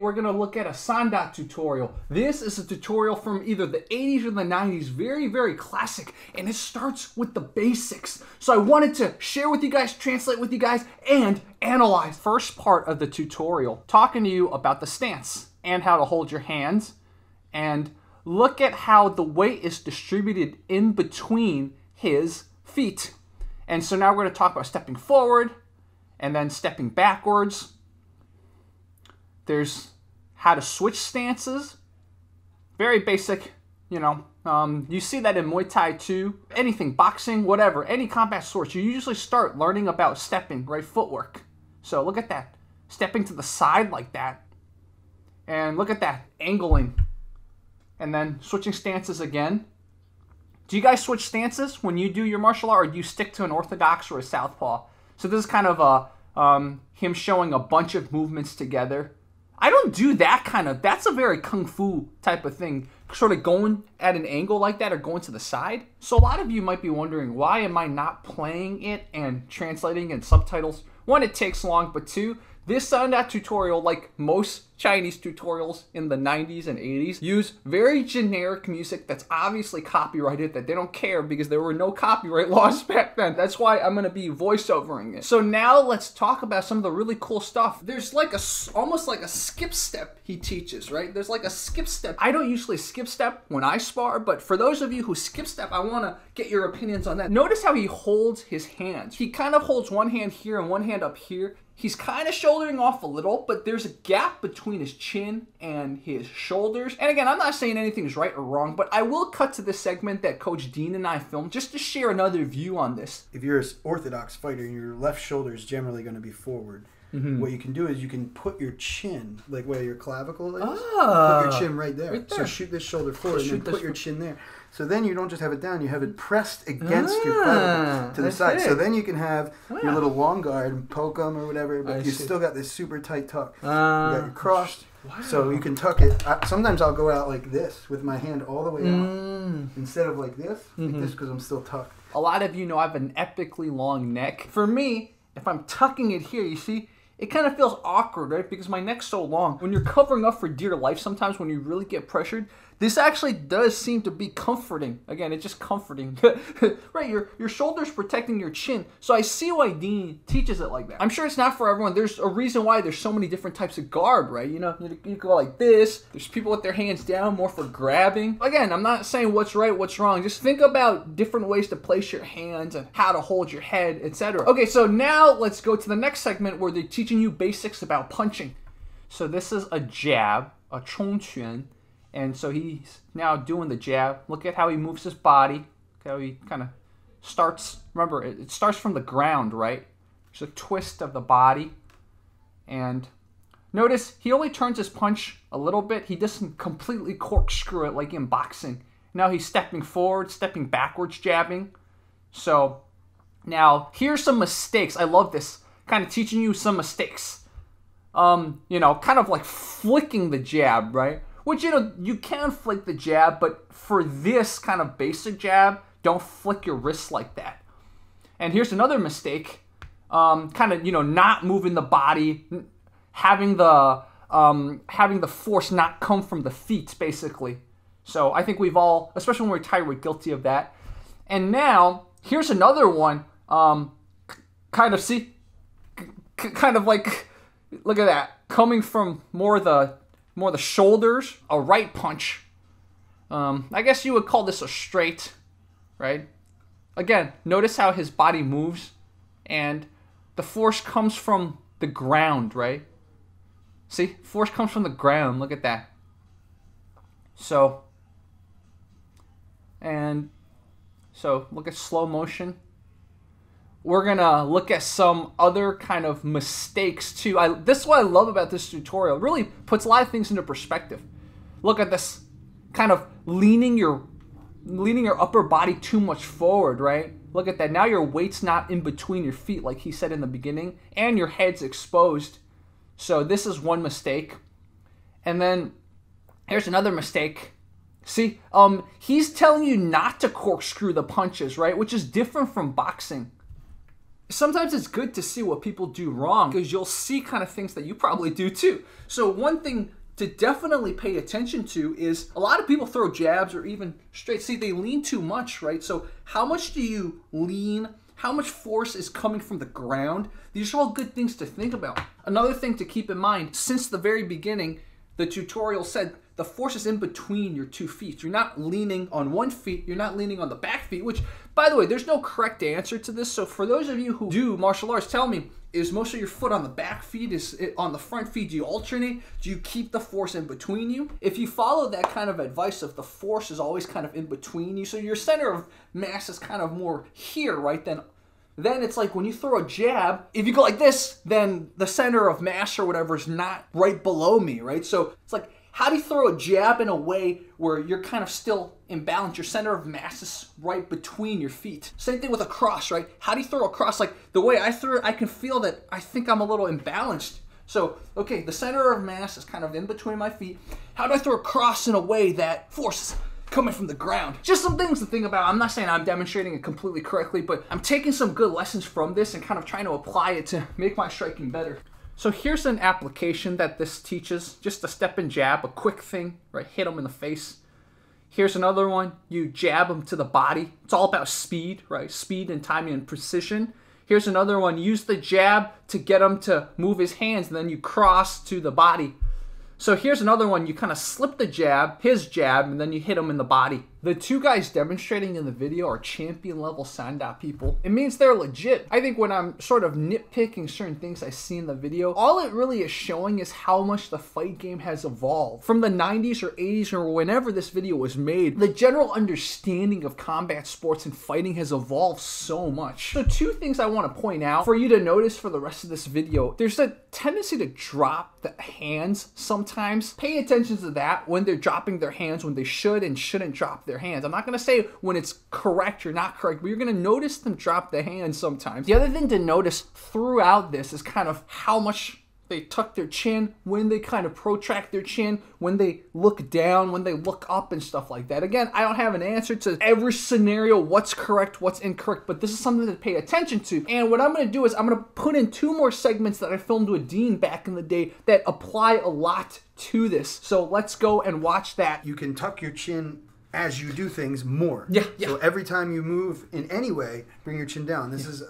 We're gonna look at a Sanda tutorial. This is a tutorial from either the 80s or the 90s, very, very classic, and it starts with the basics. So I wanted to share with you guys, translate with you guys, and analyze. First part of the tutorial, talking to you about the stance and how to hold your hands, and look at how the weight is distributed in between his feet. And so now we're gonna talk about stepping forward, and then stepping backwards. There's how to switch stances. Very basic, you know. You see that in Muay Thai too. Anything, boxing, whatever, any combat sports, you usually start learning about stepping, right? Footwork. So look at that. Stepping to the side like that. And look at that, angling. And then switching stances again. Do you guys switch stances when you do your martial art, or do you stick to an orthodox or a southpaw? So this is kind of him showing a bunch of movements together. I don't do that kind of, that's a very Kung Fu type of thing, sort of going at an angle like that or going to the side. So a lot of you might be wondering, why am I not playing it and translating in subtitles? One, it takes long, but two, this Sanda tutorial, like most Chinese tutorials in the 90s and 80s, use very generic music that's obviously copyrighted, that they don't care because there were no copyright laws back then. That's why I'm going to be voiceovering it. So now let's talk about some of the really cool stuff. There's like almost like a skip step he teaches, right? There's like a skip step. I don't usually skip step when I spar, but for those of you who skip step, I want to get your opinions on that. Notice how he holds his hands. He kind of holds one hand here and one hand up here. He's kind of shouldering off a little, but there's a gap between his chin and his shoulders. And again, I'm not saying anything's right or wrong, but I will cut to this segment that Coach Dean and I filmed just to share another view on this. If you're an orthodox fighter, your left shoulder is generally going to be forward. What you can do is you can put your chin, like where your clavicle is, put your chin right there. Right there. So shoot this shoulder forward and then put your chin there. So then you don't just have it down, you have it pressed against your clavicle to the side. So then you can have your little long guard and poke them or whatever, but you still got this super tight tuck. You got your crossed, so you can tuck it. Sometimes I'll go out like this with my hand all the way out instead of like this because I'm still tucked. A lot of you know I have an epically long neck. For me, if I'm tucking it here, you see, it kind of feels awkward, right? Because my neck's so long. When you're covering up for dear life, sometimes when you really get pressured, this actually does seem to be comforting. Again, it's just comforting. Right, your shoulder's protecting your chin. So I see why Dean teaches it like that. I'm sure it's not for everyone. There's a reason why there's so many different types of guard, right? You know, you go like this. There's people with their hands down, more for grabbing. Again, I'm not saying what's right, what's wrong. Just think about different ways to place your hands and how to hold your head, etc. Okay, so now let's go to the next segment where they're teaching you basics about punching. So this is a jab, a chongquan. And so he's now doing the jab. Look at how he moves his body. Look how he kind of starts. Remember, it starts from the ground, right? There's a twist of the body. And notice he only turns his punch a little bit. He doesn't completely corkscrew it like in boxing. Now he's stepping forward, stepping backwards, jabbing. So now here's some mistakes. I love this. Kind of teaching you some mistakes. You know, kind of like flicking the jab, right? Which, you know, you can flick the jab, but for this kind of basic jab, don't flick your wrists like that. And here's another mistake. Kind of, you know, not moving the body, having the force not come from the feet, basically. So I think we've all, especially when we're tired, we're guilty of that. And now, here's another one. Kind of, see? Kind of like, look at that. Coming from more the shoulders, a right punch. I guess you would call this a straight, right? Again, notice how his body moves and the force comes from the ground, right? See, force comes from the ground. Look at that. So look at slow motion. We're going to look at some other kind of mistakes too. This is what I love about this tutorial. It really puts a lot of things into perspective. Look at this, kind of leaning your upper body too much forward, right? Look at that. Now your weight's not in between your feet like he said in the beginning, and your head's exposed. So this is one mistake. And then here's another mistake. See, he's telling you not to corkscrew the punches, right? Which is different from boxing. sometimes it's good to see what people do wrong because you'll see kind of things that you probably do too. So one thing to definitely pay attention to is a lot of people throw jabs or even straight. See, they lean too much, right? So how much do you lean? How much force is coming from the ground? These are all good things to think about. Another thing to keep in mind, since the very beginning, the tutorial said the force is in between your 2 feet. You're not leaning on 1 foot, you're not leaning on the back feet, which, by the way, there's no correct answer to this. So for those of you who do martial arts, tell me, is most of your foot on the back feet? Is it on the front feet? Do you alternate? Do you keep the force in between you? If you follow that kind of advice of the force is always kind of in between you, so your center of mass is kind of more here, right? Then it's like when you throw a jab, if you go like this, then the center of mass or whatever is not right below me, right? So it's like, how do you throw a jab in a way where you're kind of still in balance? Your center of mass is right between your feet. Same thing with a cross, right? How do you throw a cross? Like the way I threw it, I can feel that I think I'm a little imbalanced. So, okay, the center of mass is kind of in between my feet. How do I throw a cross in a way that force coming from the ground? Just some things to think about. I'm not saying I'm demonstrating it completely correctly, but I'm taking some good lessons from this and kind of trying to apply it to make my striking better. So here's an application that this teaches. Just a step and jab, a quick thing, right? Hit them in the face. Here's another one. You jab them to the body. It's all about speed, right? Speed and timing and precision. Here's another one. Use the jab to get him to move his hands, and then you cross to the body. So here's another one. You kind of slip the jab, his jab, and then you hit him in the body. The 2 guys demonstrating in the video are champion level Sanda people. It means they're legit. I think when I'm sort of nitpicking certain things I see in the video, all it really is showing is how much the fight game has evolved. From the 90s or 80s or whenever this video was made, the general understanding of combat sports and fighting has evolved so much. So 2 things I want to point out for you to notice for the rest of this video. There's a tendency to drop the hands sometimes. Pay attention to that when they're dropping their hands, when they should and shouldn't drop their hands. I'm not going to say when it's correct or not correct, but you're going to notice them drop the hands sometimes. The other thing to notice throughout this is kind of how much they tuck their chin, when they kind of protract their chin, when they look down, when they look up and stuff like that. Again, I don't have an answer to every scenario, what's correct, what's incorrect, but this is something to pay attention to. And what I'm going to do is I'm going to put in 2 more segments that I filmed with Dean back in the day that apply a lot to this. So let's go and watch that. You can tuck your chin as you do things more. Yeah. So every time you move in any way, bring your chin down. This is,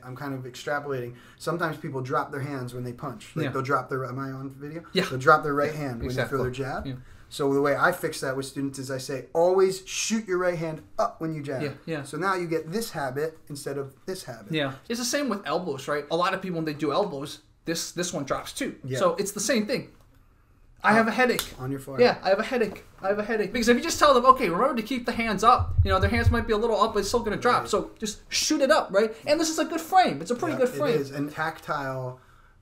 I'm kind of extrapolating. Sometimes people drop their hands when they punch. Like they'll drop their, am I on video? Yeah. They'll drop their right hand when they throw their jab. Yeah. So the way I fix that with students is I say, always shoot your right hand up when you jab. Yeah. So now you get this habit instead of this habit. Yeah. It's the same with elbows, right? A lot of people, when they do elbows, this one drops too. Yeah. So it's the same thing. I have a headache. On your forehead. Yeah, I have a headache. Because if you just tell them, okay, remember to keep the hands up, you know, their hands might be a little up, but it's still going to drop. Right. So just shoot it up, right? And this is a good frame. It's a pretty good frame. It is. And tactile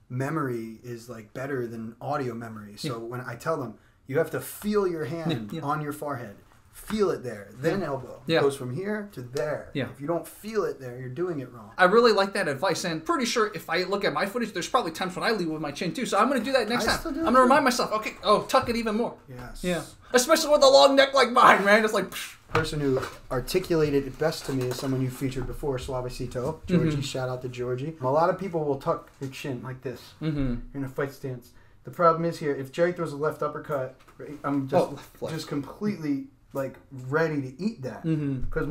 memory is like better than audio memory. So when I tell them, you have to feel your hand on your forehead. Feel it there. Then elbow. It goes from here to there. Yeah. If you don't feel it there, you're doing it wrong. I really like that advice. And pretty sure if I look at my footage, there's probably times when I lead with my chin too. So I'm going to do that next time. I'm going to remind myself, okay, tuck it even more. Yes. Yeah. Especially with a long neck like mine, man. It's like... Person who articulated it best to me is someone you featured before, Suavecito. Georgie, shout out to Georgie. A lot of people will tuck their chin like this. You're in a fight stance. The problem is here, if Jerry throws a left uppercut, I'm just completely... like ready to eat that because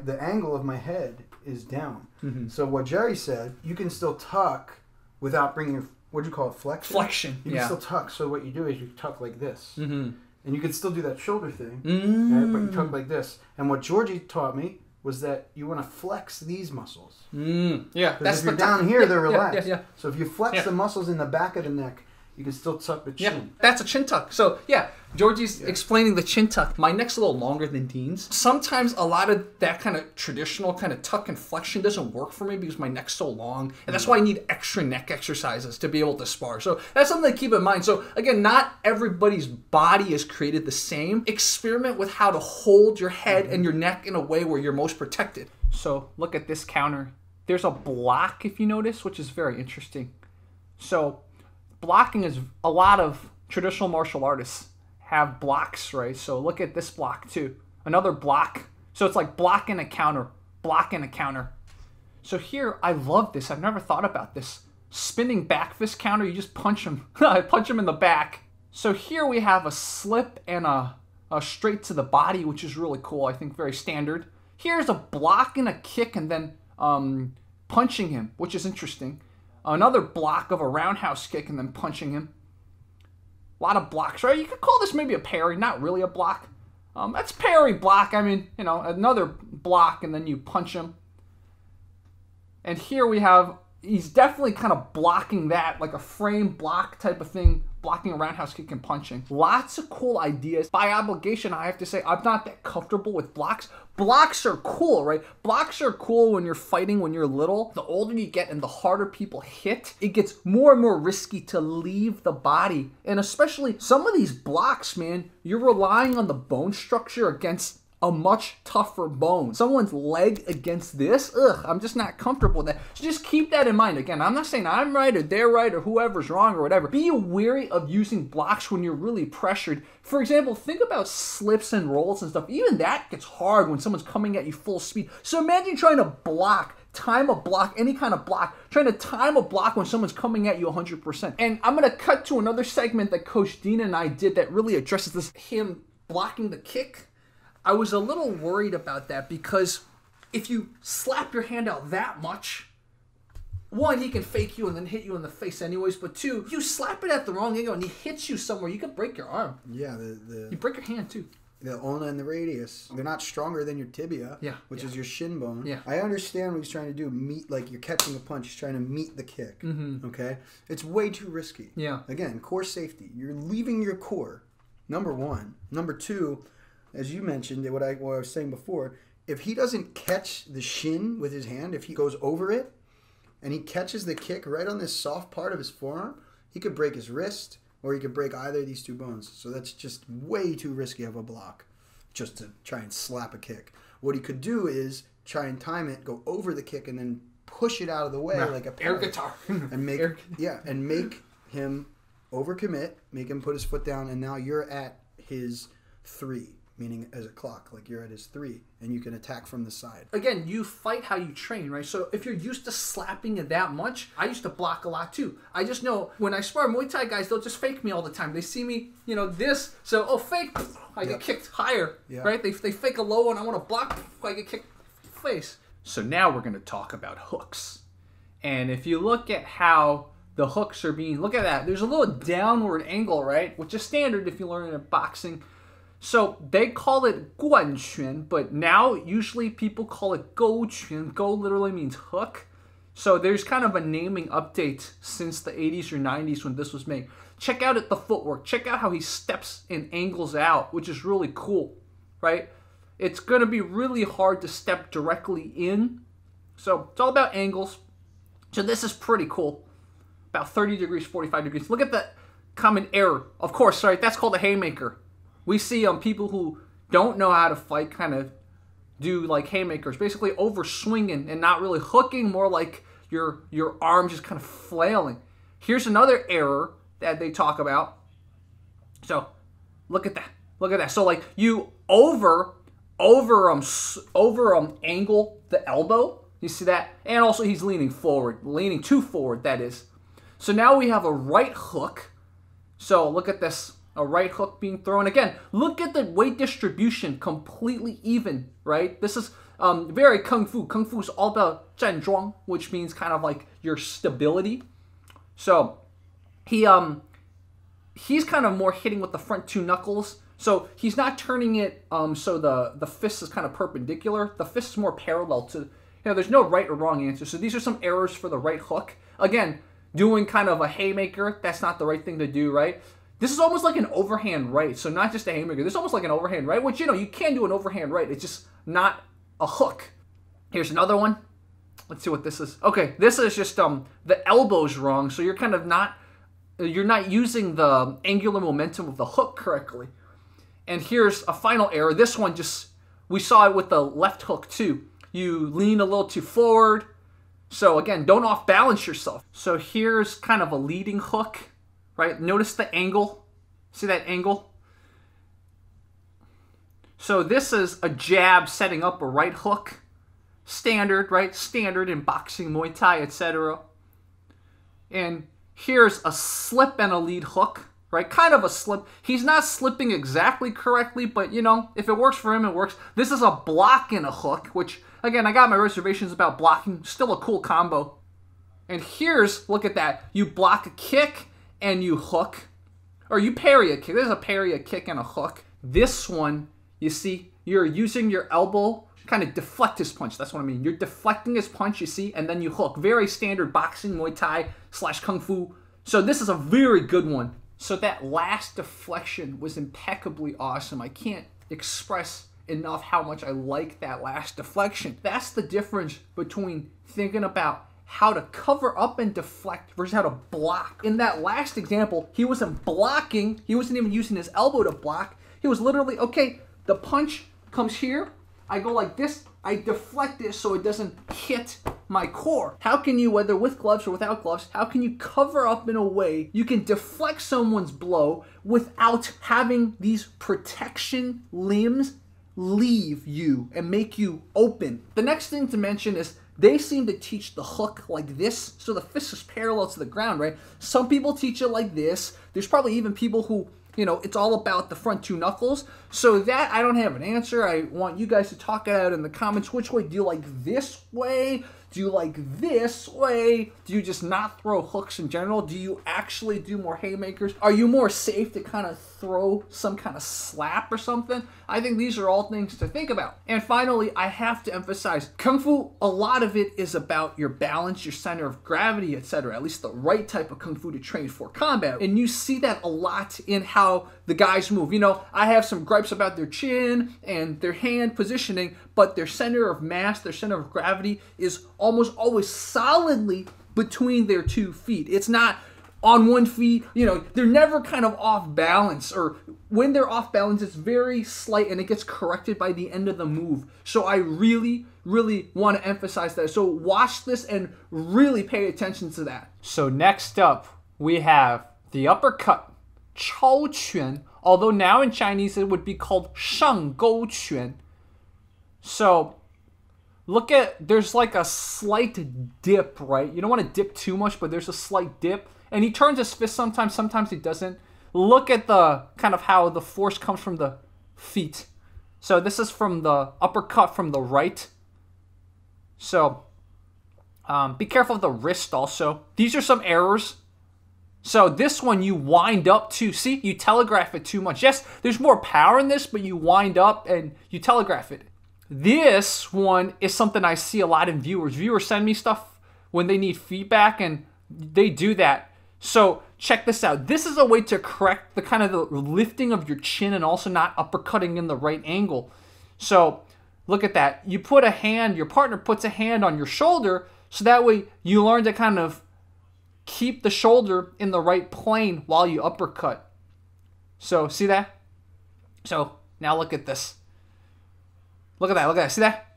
the angle of my head is down. So what Jerry said, you can still tuck without bringing your, what do you call it, flexion? Flexion. You can still tuck. So what you do is you tuck like this, and you can still do that shoulder thing, right? But you tuck like this. And what Georgie taught me was that you want to flex these muscles. Yeah, that's if you're down here, they're relaxed. So if you flex the muscles in the back of the neck, you can still tuck the chin. Yeah, that's a chin tuck. So, Georgie's explaining the chin tuck. My neck's a little longer than Dean's. Sometimes a lot of that kind of traditional kind of tuck and flexion doesn't work for me because my neck's so long. And that's why I need extra neck exercises to be able to spar. So that's something to keep in mind. So again, not everybody's body is created the same. Experiment with how to hold your head and your neck in a way where you're most protected. So look at this counter. There's a block, if you notice, which is very interesting. So blocking is, a lot of traditional martial artists have blocks, right? So look at this block too. Another block. So it's like block and a counter, block and a counter. So here, I love this. I've never thought about this. Spinning back fist counter, you just punch him. Punch him in the back. So here we have a slip and a straight to the body, which is really cool. I think very standard. Here's a block and a kick and then punching him, which is interesting. Another block of a roundhouse kick and then punching him. A lot of blocks, right? You could call this maybe a parry, not really a block. That's parry block. I mean, you know, another block and then you punch him. And here we have, he's definitely kind of blocking that, like a frame block type of thing, blocking a roundhouse kick and punching. Lots of cool ideas. By obligation, I have to say, I'm not that comfortable with blocks. Blocks are cool, right? Blocks are cool when you're fighting, when you're little. The older you get and the harder people hit, it gets more and more risky to leave the body. And especially some of these blocks, man, you're relying on the bone structure against a much tougher bone. Someone's leg against this, ugh, I'm just not comfortable with that. So just keep that in mind. Again, I'm not saying I'm right or they're right or whoever's wrong or whatever. Be wary of using blocks when you're really pressured. For example, think about slips and rolls and stuff. Even that gets hard when someone's coming at you full speed. So imagine trying to time a block, any kind of block, trying to time a block when someone's coming at you 100%. And I'm gonna cut to another segment that Coach Dina and I did that really addresses this, him blocking the kick. I was a little worried about that because if you slap your hand out that much, one, he can fake you and then hit you in the face anyways, but two, you slap it at the wrong angle and he hits you somewhere, you could break your arm. Yeah, you break your hand too. The ulna and the radius, they're not stronger than your tibia, which is your shin bone. Yeah. I understand what he's trying to do, like you're catching a punch, he's trying to meet the kick, okay? It's way too risky. Yeah. Again, core safety. You're leaving your core, number one. Number two, as you mentioned, what I was saying before, if he doesn't catch the shin with his hand, if he goes over it and he catches the kick right on this soft part of his forearm, he could break his wrist or he could break either of these two bones. So that's just way too risky of a block just to try and slap a kick. What he could do is try and time it, go over the kick, and then push it out of the way like a air guitar. and make him overcommit, make him put his foot down, and now you're at his 3. Meaning as a clock, like you're at his 3, and you can attack from the side. Again, you fight how you train, right? So if you're used to slapping it that much, I used to block a lot too. I just know when I spar Muay Thai guys, they'll just fake me all the time. They see me, you know, this, so, oh, fake, I get kicked higher, right? They fake a low and I want to block, I get kicked in the face. So now we're going to talk about hooks. And if you look at how the hooks are being, look at that. There's a little downward angle, right? Which is standard if you learn in boxing. So they call it guanquan, but now usually people call it gouquan. Go literally means hook. So there's kind of a naming update since the 80s or 90s when this was made. Check out the footwork. Check out how he steps and angles out, which is really cool, right? It's going to be really hard to step directly in. So it's all about angles. So this is pretty cool. About 30 degrees, 45 degrees. Look at the common error. Of course, right? That's called a haymaker. We see people who don't know how to fight kind of do like haymakers, basically over swinging and not really hooking, more like your arm just kind of flailing. Here's another error that they talk about. So look at that. Look at that. So like you over angle the elbow. You see that? And also he's leaning forward, leaning too forward, that is. So now we have a right hook. So look at this. A right hook being thrown. Again, look at the weight distribution, completely even, right? This is very Kung Fu. Kung Fu is all about 站桩, which means kind of like your stability. So he's kind of more hitting with the front 2 knuckles. So he's not turning it so the fist is kind of perpendicular. The fist is more parallel to, there's no right or wrong answer. So these are some errors for the right hook. Again, doing kind of a haymaker, that's not the right thing to do, right? This is almost like an overhand right, so not just a haymaker. This is almost like an overhand right, which, you can do an overhand right. It's just not a hook. Here's another one. Let's see what this is. Okay, this is just the elbow's wrong, so you're kind of you're not using the angular momentum of the hook correctly. And here's a final error. This one we saw it with the left hook too. You lean a little too forward. So again, don't off balance yourself. So here's kind of a leading hook. Right? Notice the angle. See that angle? So this is a jab setting up a right hook. standard, right? Standard in boxing, Muay Thai, etc. And here's a slip and a lead hook, right? Kind of a slip. He's not slipping exactly correctly, but you know, if it works for him, it works. This is a block and a hook, which, again, I got my reservations about blocking. Still a cool combo. And here's, look at that. You block a kick and you hook. Or you parry a kick. There's a parry, a kick, and a hook. This one, you see, you're using your elbow, kind of deflect his punch. That's what I mean. You're deflecting his punch, you see, and then you hook. Very standard boxing, Muay Thai / Kung Fu. So this is a very good one. So that last deflection was impeccably awesome. I can't express enough how much I like that last deflection. That's the difference between thinking about how to cover up and deflect versus how to block. In that last example, he wasn't blocking. He wasn't even using his elbow to block. He was literally, okay, the punch comes here. I go like this. I deflect it so it doesn't hit my core. How can you, whether with gloves or without gloves, how can you cover up in a way you can deflect someone's blow without having these protection limbs leave you and make you open? The next thing to mention is they seem to teach the hook like this, so the fist is parallel to the ground, right? Some people teach it like this. There's probably even people who, you know, it's all about the front two knuckles. So that, I don't have an answer. I want you guys to talk it out in the comments. Which way? Do you like this way? Do you like this way? Do you just not throw hooks in general? Do you actually do more haymakers? Are you more safe to kind of throw some kind of slap or something? I think these are all things to think about. And finally, I have to emphasize, Kung Fu, a lot of it is about your balance, your center of gravity, etc. At least the right type of Kung Fu to train for combat. And you see that a lot in how the guys move. You know, I have some gripes about their chin and their hand positioning, but their center of mass, their center of gravity is almost always solidly between their 2 feet. It's not on 1 feet, you know, they're never kind of off balance, or when they're off balance, it's very slight and it gets corrected by the end of the move. So I really, really want to emphasize that. So watch this and really pay attention to that. So next up, we have the uppercut, 超拳, although now in Chinese it would be called 上勾拳. So look at, there's like a slight dip, right? You don't want to dip too much, but there's a slight dip. And he turns his fist sometimes, sometimes he doesn't. Look at the kind of how the force comes from the feet. So this is from the uppercut from the right. So be careful of the wrist also. These are some errors. So this one you wind up to, see, you telegraph it too much. Yes, there's more power in this, but you wind up and you telegraph it. This one is something I see a lot in viewers. Viewers send me stuff when they need feedback, and they do that. So check this out. This is a way to correct the kind of the lifting of your chin and also not uppercutting in the right angle. So look at that. You put a hand, your partner puts a hand on your shoulder, so that way you learn to kind of keep the shoulder in the right plane while you uppercut. So see that? So now look at this. Look at that, look at that, see that?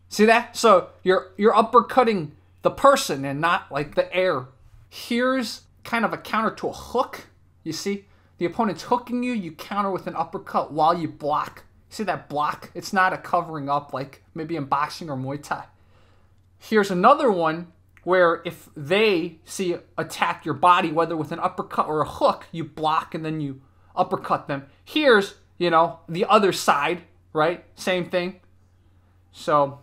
See that? So you're uppercutting the person and not like the air. Here's kind of a counter to a hook. You see? The opponent's hooking you, you counter with an uppercut while you block. See that block? It's not a covering up like maybe in boxing or Muay Thai. Here's another one where if they attack your body, whether with an uppercut or a hook, you block and then you uppercut them. Here's, you know, the other side, right? Same thing. So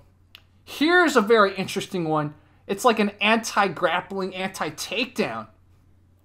here's a very interesting one. It's like an anti-grappling, anti-takedown.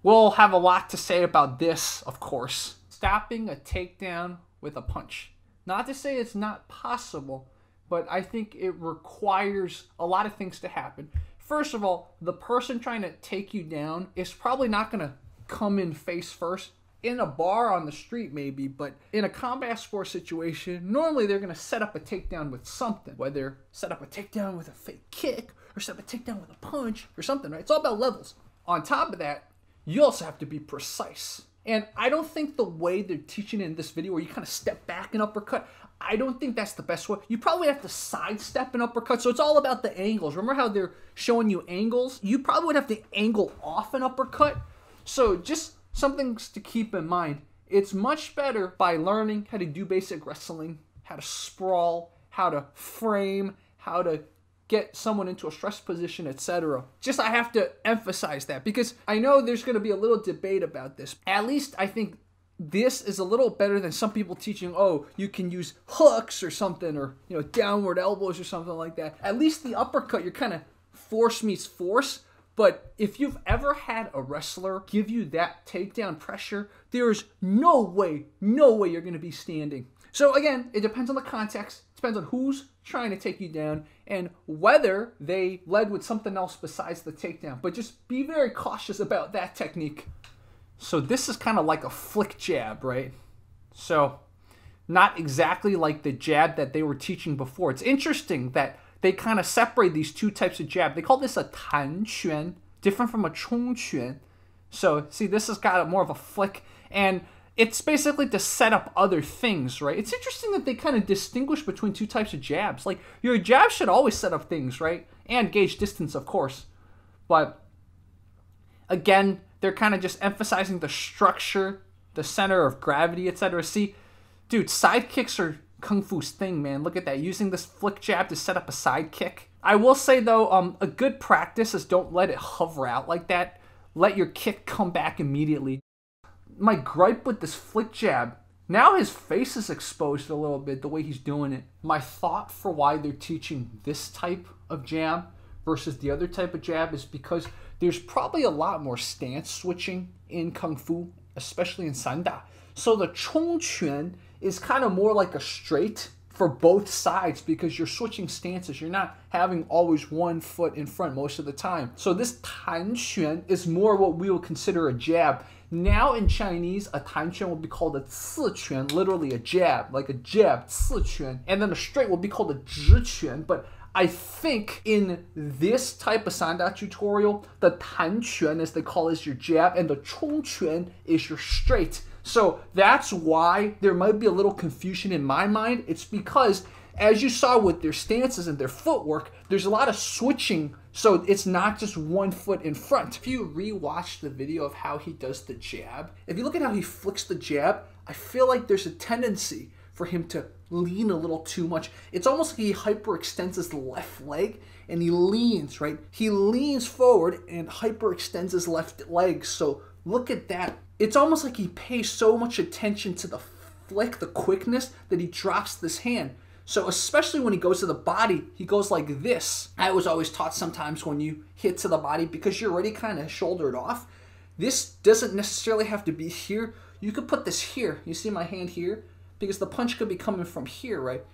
We'll have a lot to say about this, of course. Stopping a takedown with a punch. Not to say it's not possible, but I think it requires a lot of things to happen. First of all, the person trying to take you down is probably not going to come in face first. In a bar on the street maybe, but in a combat sport situation, normally they're going to set up a takedown with something. Whether set up a takedown with a fake kick or set up a takedown with a punch or something, right? It's all about levels. On top of that, you also have to be precise. And I don't think the way they're teaching in this video where you kind of step back and uppercut, I don't think that's the best way. You probably have to sidestep an uppercut. So it's all about the angles. Remember how they're showing you angles? You probably would have to angle off an uppercut. So just some things to keep in mind. It's much better by learning how to do basic wrestling, how to sprawl, how to frame, how to get someone into a stress position, etc. Just I have to emphasize that because I know there's going to be a little debate about this. At least I think this is a little better than some people teaching, oh, you can use hooks or something, or, you know, downward elbows or something like that. At least the uppercut, you're kind of force meets force. But if you've ever had a wrestler give you that takedown pressure, there's no way you're going to be standing. So again, it depends on the context. It depends on who's trying to take you down and whether they led with something else besides the takedown. But just be very cautious about that technique. So this is kind of like a flick jab, right? So not exactly like the jab that they were teaching before. It's interesting that they kind of separate these two types of jab. They call this a tan quan, different from a chong quan. So see, this has got more of a flick, and it's basically to set up other things, right? It's interesting that they kind of distinguish between two types of jabs. Like, your jab should always set up things, right? And gauge distance, of course. But again, they're kind of just emphasizing the structure, the center of gravity, etc. See, dude, side kicks are Kung Fu's thing, man. Look at that. Using this flick jab to set up a side kick. I will say, though, a good practice is don't let it hover out like that. Let your kick come back immediately. My gripe with this flick jab, now his face is exposed a little bit the way he's doing it. My thought for why they're teaching this type of jab versus the other type of jab is because there's probably a lot more stance switching in Kung Fu, especially in Sanda. So the Chong Quan is kind of more like a straight for both sides because you're switching stances. You're not having always one foot in front most of the time. So this Tan Quan is more what we will consider a jab. Now in Chinese, a Tan Quan will be called a Ci Quan, literally a jab, like a jab, Ci Quan. And then a straight will be called a Zhi Quan. But I think in this type of Sanda tutorial, the Tan Quan, as they call it, is your jab, and the Chong Quan is your straight. So that's why there might be a little confusion in my mind. It's because, as you saw with their stances and their footwork, there's a lot of switching, so it's not just one foot in front. If you rewatch the video of how he does the jab, if you look at how he flicks the jab, I feel like there's a tendency for him to lean a little too much. It's almost like he hyperextends his left leg and he leans, right? He leans forward and hyperextends his left leg. So look at that. It's almost like he pays so much attention to the flick, the quickness, that he drops this hand. So especially when he goes to the body, he goes like this. I was always taught sometimes when you hit to the body, because you're already kind of shouldered off, this doesn't necessarily have to be here. You could put this here. You see my hand here? Because the punch could be coming from here, right?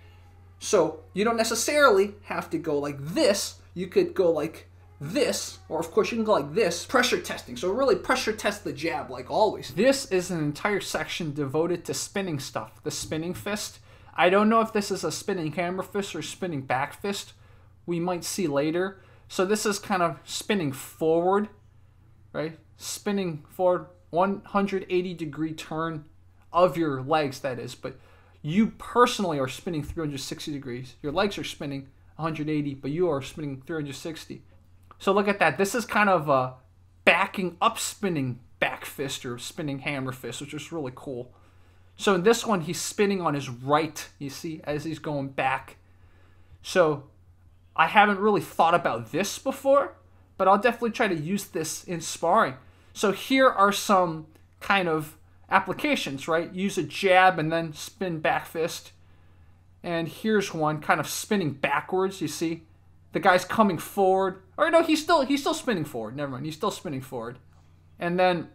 So you don't necessarily have to go like this. You could go like this, or of course you can go like this. Pressure testing. So really pressure test the jab like always. This is an entire section devoted to spinning stuff. The spinning fist. I don't know if this is a spinning hammer fist or spinning back fist. We might see later. So this is kind of spinning forward, right? Spinning forward, 180-degree turn of your legs, that is. But you personally are spinning 360 degrees. Your legs are spinning 180, but you are spinning 360. So look at that. This is kind of a backing up spinning back fist or spinning hammer fist, which is really cool. So in this one, he's spinning on his right, you see, as he's going back. So I haven't really thought about this before, but I'll definitely try to use this in sparring. So here are some kind of applications, right? Use a jab and then spin back fist. And here's one kind of spinning backwards, you see. The guy's coming forward. Or no, he's still spinning forward. Never mind, he's still spinning forward. And then,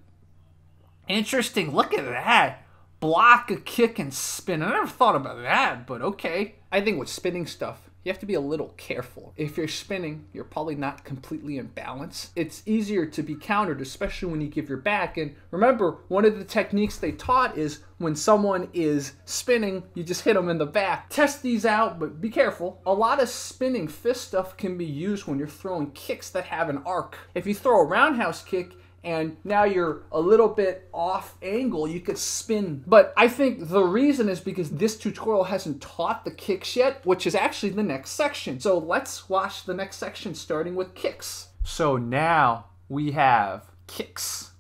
interesting, look at that. Block a kick and spin. I never thought about that, but okay. I think with spinning stuff, you have to be a little careful. If you're spinning, you're probably not completely in balance. It's easier to be countered, especially when you give your back. And remember, one of the techniques they taught is when someone is spinning, you just hit them in the back. Test these out, but be careful. A lot of spinning fist stuff can be used when you're throwing kicks that have an arc. If you throw a roundhouse kick, and now you're a little bit off angle, you could spin. But I think the reason is because this tutorial hasn't taught the kicks yet, which is actually the next section. So let's watch the next section, starting with kicks. So now we have kicks.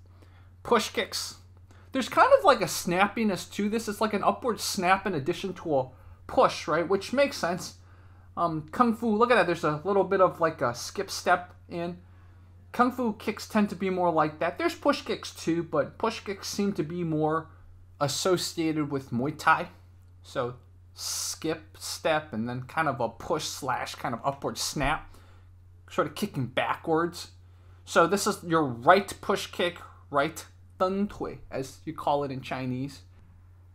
Push kicks. There's kind of like a snappiness to this. It's like an upward snap in addition to a push, right? Which makes sense. Kung Fu, look at that. There's a little bit of like a skip step in. Kung Fu kicks tend to be more like that. There's push kicks too, but push kicks seem to be more associated with Muay Thai. So skip, step, and then kind of a push slash kind of upward snap. Sort of kicking backwards. So this is your right push kick, right Deng Tui, as you call it in Chinese.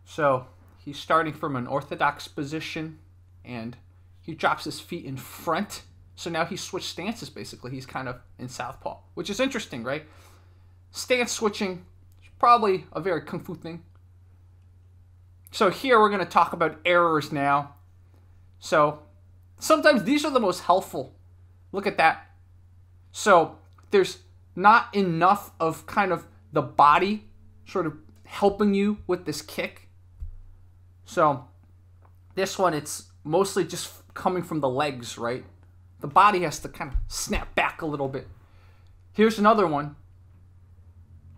So he's starting from an orthodox position, and he drops his feet in front. So now he switched stances, basically. He's kind of in southpaw, which is interesting, right? Stance switching is probably a very Kung Fu thing. So here we're going to talk about errors now. So sometimes these are the most helpful. Look at that. So there's not enough of kind of the body sort of helping you with this kick. So this one, it's mostly just coming from the legs, right? The body has to kind of snap back a little bit. Here's another one.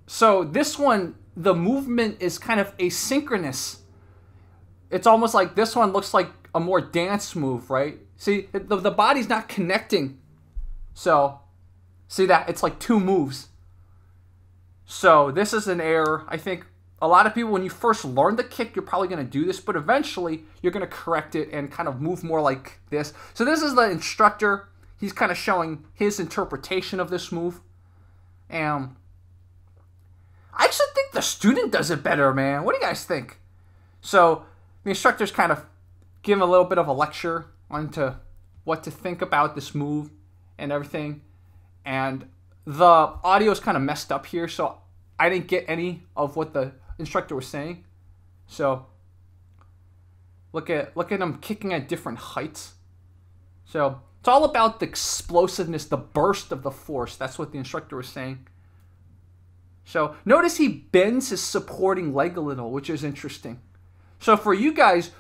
So this one, the movement is kind of asynchronous. It's almost like this one looks like a more dance move, right? See, the body's not connecting. So, see that? It's like two moves. So this is an error. I think a lot of people, when you first learn the kick, you're probably going to do this, but eventually you're going to correct it and kind of move more like this. So this is the instructor. He's kind of showing his interpretation of this move. And I actually think the student does it better, man. What do you guys think? So the instructor's kind of giving a little bit of a lecture onto what to think about this move and everything. And the audio is kind of messed up here, so I didn't get any of what the instructor was saying. So look at him kicking at different heights. So it's all about the explosiveness, the burst of the force. That's what the instructor was saying. So notice he bends his supporting leg a little, which is interesting. So for you guys,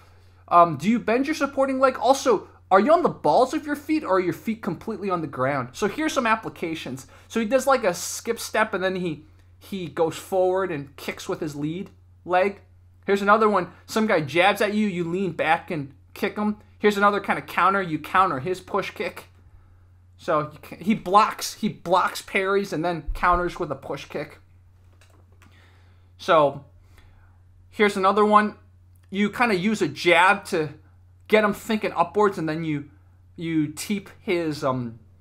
do you bend your supporting leg? Also, are you on the balls of your feet, or are your feet completely on the ground? So here's some applications. So he does like a skip step, and then he goes forward and kicks with his lead leg. Here's another one. Some guy jabs at you, you lean back and kick him. Here's another kind of counter. You counter his push kick. So he blocks parries and then counters with a push kick. So here's another one. You kind of use a jab to get him thinking upwards, and then you teep his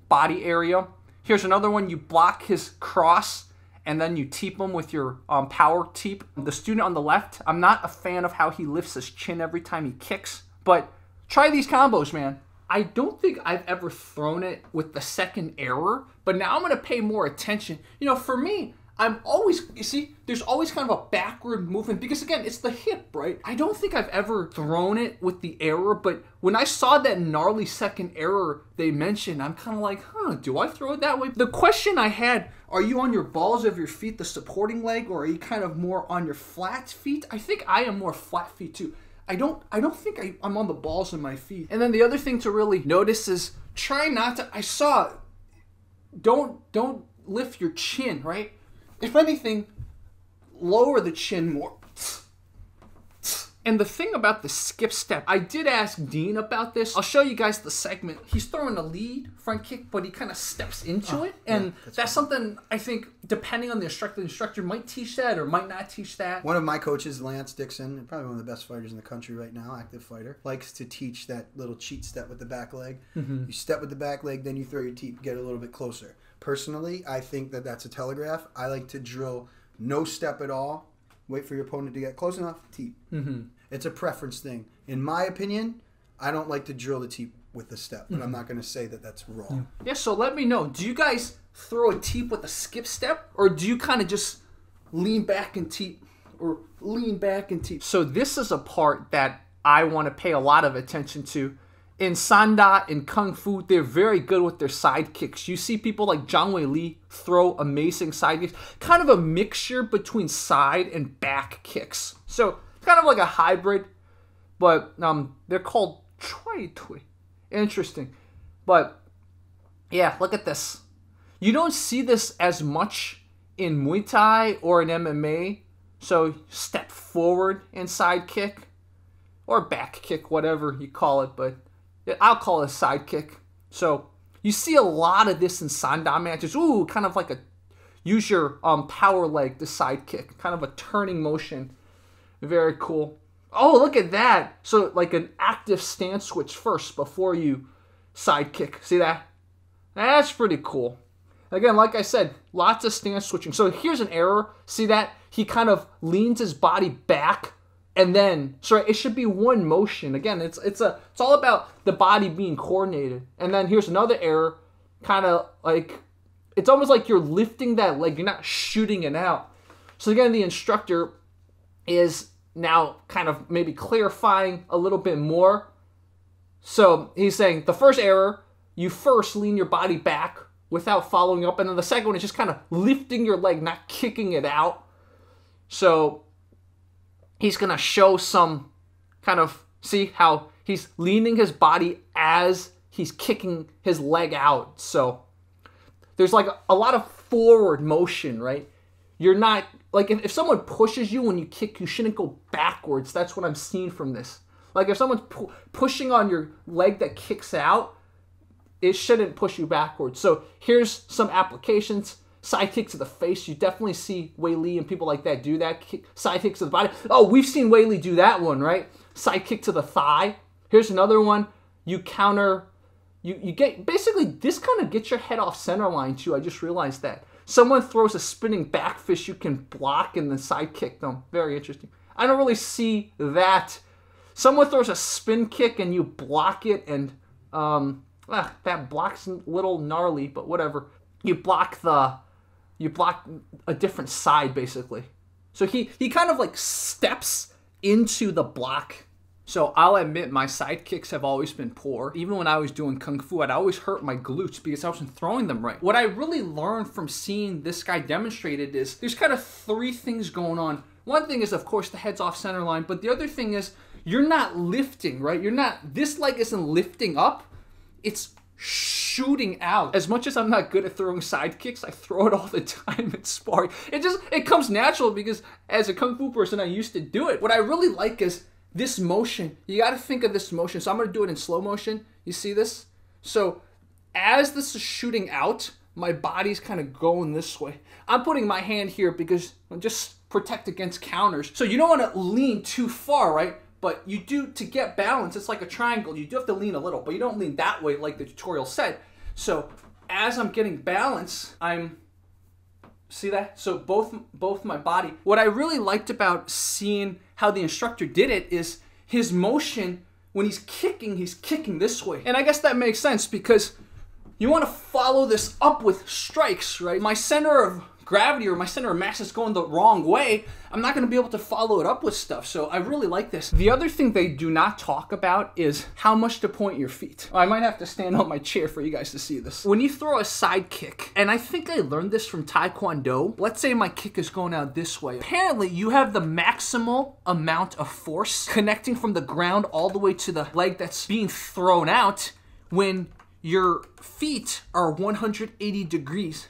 body area. Here's another one. You block his cross, and then you teep him with your power teep. The student on the left, I'm not a fan of how he lifts his chin every time he kicks, but try these combos, man. I don't think I've ever thrown it with the second error, but now I'm going to pay more attention. You know, for me, I'm always, you see, there's always kind of a backward movement because, again, it's the hip, right? I don't think I've ever thrown it with the error, but when I saw that gnarly second error they mentioned, I'm kind of like, do I throw it that way? The question I had, are you on your balls of your feet, the supporting leg, or are you kind of more on your flat feet? I think I am more flat feet too. I don't think I'm on the balls of my feet. And then the other thing to really notice is try not to, don't lift your chin, right? If anything, lower the chin more. And the thing about the skip step, I did ask Dean about this. I'll show you guys the segment. He's throwing a lead front kick, but he kind of steps into it. And yeah, that's something I think, depending on the instructor might teach that or might not teach that. One of my coaches, Lance Dixon, probably one of the best fighters in the country right now, active fighter, likes to teach that little cheat step with the back leg. Mm-hmm. You step with the back leg, then you throw your teep, get a little bit closer. Personally, I think that that's a telegraph. I like to drill no step at all. Wait for your opponent to get close enough, teep. Mm-hmm. It's a preference thing. In my opinion, I don't like to drill the teep with the step, but I'm not going to say that that's wrong. Yeah, so let me know. Do you guys throw a teep with a skip step, or do you kind of just lean back and teep, or lean back and teep? So this is a part that I want to pay a lot of attention to. In Sanda, in Kung Fu, they're very good with their side kicks. You see people like Zhang Wei Li throw amazing side kicks. Kind of a mixture between side and back kicks. So it's kind of like a hybrid, but they're called Choi Tui. Interesting. But yeah, look at this. You don't see this as much in Muay Thai or in MMA. So step forward and side kick, or back kick, whatever you call it, but I'll call it a side kick. So you see a lot of this in Sanda matches. Ooh, kind of like a, use your power leg to side kick. Kind of a turning motion. Very cool. Oh, look at that. So like an active stance switch first before you side kick. See that? That's pretty cool. Again, like I said, lots of stance switching. So here's an error. See that? He kind of leans his body back, and then, so it should be one motion. Again, it's all about the body being coordinated. And then here's another error, kind of like, it's almost like you're lifting that leg. You're not shooting it out. So again, the instructor is now kind of maybe clarifying a little bit more. So he's saying the first error, you first lean your body back without following up. And then the second one is just kind of lifting your leg, not kicking it out. So he's going to show some kind of, see how he's leaning his body as he's kicking his leg out. So there's like a lot of forward motion, right? You're not, like if someone pushes you when you kick, you shouldn't go backwards. That's what I'm seeing from this. Like if someone's pushing on your leg that kicks out, it shouldn't push you backwards. So here's some applications. Side kick to the face. You definitely see Wei Li and people like that do that. Side kicks to the body. Oh, we've seen Wei Li do that one, right? Side kick to the thigh. Here's another one. You counter. You get, basically, this kind of gets your head off center line too. I just realized that. Someone throws a spinning back fist, you can block and then side kick them. Very interesting. I don't really see that. Someone throws a spin kick and you block it, and that block's a little gnarly, but whatever. You block a different side, basically. So he kind of like steps into the block. So I'll admit my side kicks have always been poor. Even when I was doing Kung Fu, I'd always hurt my glutes because I wasn't throwing them right. What I really learned from seeing this guy demonstrated is there's kind of three things going on. One thing is, of course, the head's off center line, but the other thing is you're not lifting, right? You're not, this leg isn't lifting up, it's shooting out. As much as I'm not good at throwing side kicks, I throw it all the time in sparring. It comes natural because as a Kung Fu person, I used to do it. What I really like is this motion. You got to think of this motion. So I'm going to do it in slow motion. You see this? So as this is shooting out, my body's kind of going this way. I'm putting my hand here because I'll just protect against counters. So you don't want to lean too far, right? But you do, to get balance, it's like a triangle. You do have to lean a little, but you don't lean that way like the tutorial said. So as I'm getting balance, see that? So both my body. What I really liked about seeing how the instructor did it is his motion, when he's kicking this way. And I guess that makes sense because you want to follow this up with strikes, right? My center of gravity or my center of mass is going the wrong way. I'm not going to be able to follow it up with stuff. So I really like this. The other thing they do not talk about is how much to point your feet. I might have to stand on my chair for you guys to see this. When you throw a side kick, and I think I learned this from Taekwondo, let's say my kick is going out this way. Apparently you have the maximal amount of force connecting from the ground all the way to the leg that's being thrown out when your feet are 180 degrees.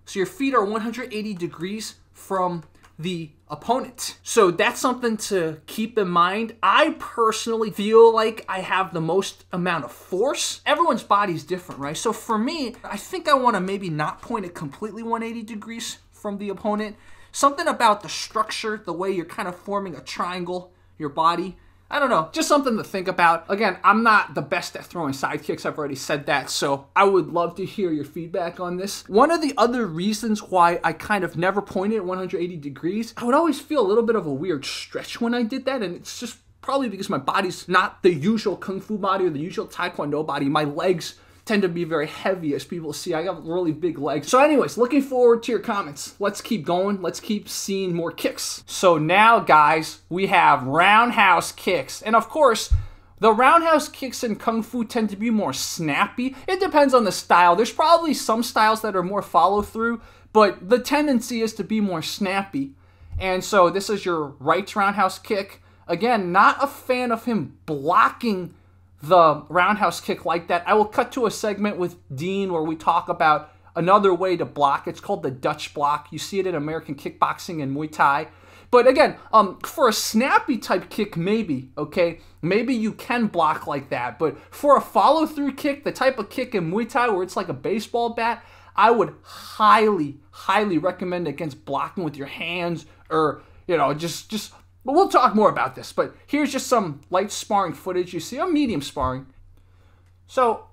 So your feet are 180 degrees from the opponent. So that's something to keep in mind. I personally feel like I have the most amount of force. Everyone's body's different, right? So for me, I think I want to maybe not point it completely 180 degrees from the opponent. Something about the structure, the way you're kind of forming a triangle, your body. I don't know, just something to think about. Again, I'm not the best at throwing side kicks, I've already said that, so I would love to hear your feedback on this. One of the other reasons why I kind of never pointed at 180 degrees, I would always feel a little bit of a weird stretch when I did that, and it's just probably because my body's not the usual Kung Fu body or the usual Taekwondo body. My legs tend to be very heavy, as people see. I got really big legs. So anyways, looking forward to your comments. Let's keep going. Let's keep seeing more kicks. So now, guys, we have roundhouse kicks. And of course, the roundhouse kicks in Kung Fu tend to be more snappy. It depends on the style. There's probably some styles that are more follow through, but the tendency is to be more snappy. And so this is your right roundhouse kick. Again, not a fan of him blocking the roundhouse kick like that. I will cut to a segment with Dean where we talk about another way to block. It's called the Dutch block. You see it in American kickboxing and Muay Thai. But again, for a snappy type kick, maybe, okay? Maybe you can block like that. But for a follow-through kick, the type of kick in Muay Thai where it's like a baseball bat, I would highly, highly recommend against blocking with your hands or, you know, just but we'll talk more about this. But here's just some light sparring footage. You see, I'm medium sparring. So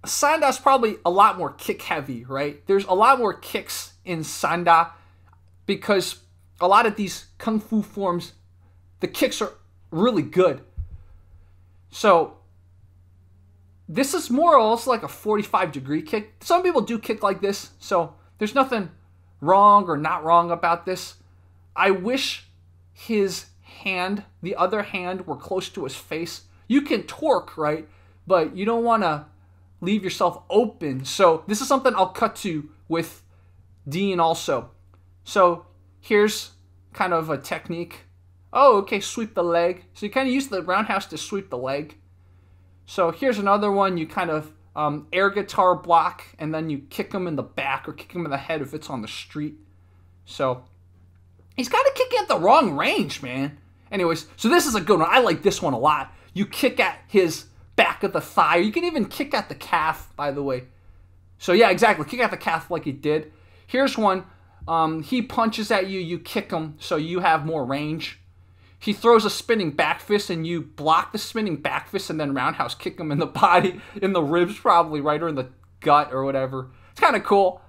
Sanda's probably a lot more kick heavy, right? There's a lot more kicks in Sanda because a lot of these Kung Fu forms, the kicks are really good. So this is more or less like a 45-degree kick. Some people do kick like this, so there's nothing wrong or not wrong about this. I wish his hand, the other hand, were close to his face. You can torque, right? But you don't want to leave yourself open. So this is something I'll cut to with Dean also. So here's kind of a technique. Oh, okay, sweep the leg. So you kind of use the roundhouse to sweep the leg. So here's another one. You kind of air guitar block, and then you kick him in the back or kick him in the head if it's on the street. So he's kind of kicking at the wrong range, man. Anyways, so this is a good one. I like this one a lot. You kick at his back of the thigh. You can even kick at the calf, by the way. So yeah, exactly. Kick at the calf like he did. Here's one. He punches at you. You kick him so you have more range. He throws a spinning back fist and you block the spinning back fist and then roundhouse kick him in the body, in the ribs probably, right, or in the gut or whatever. It's kind of cool.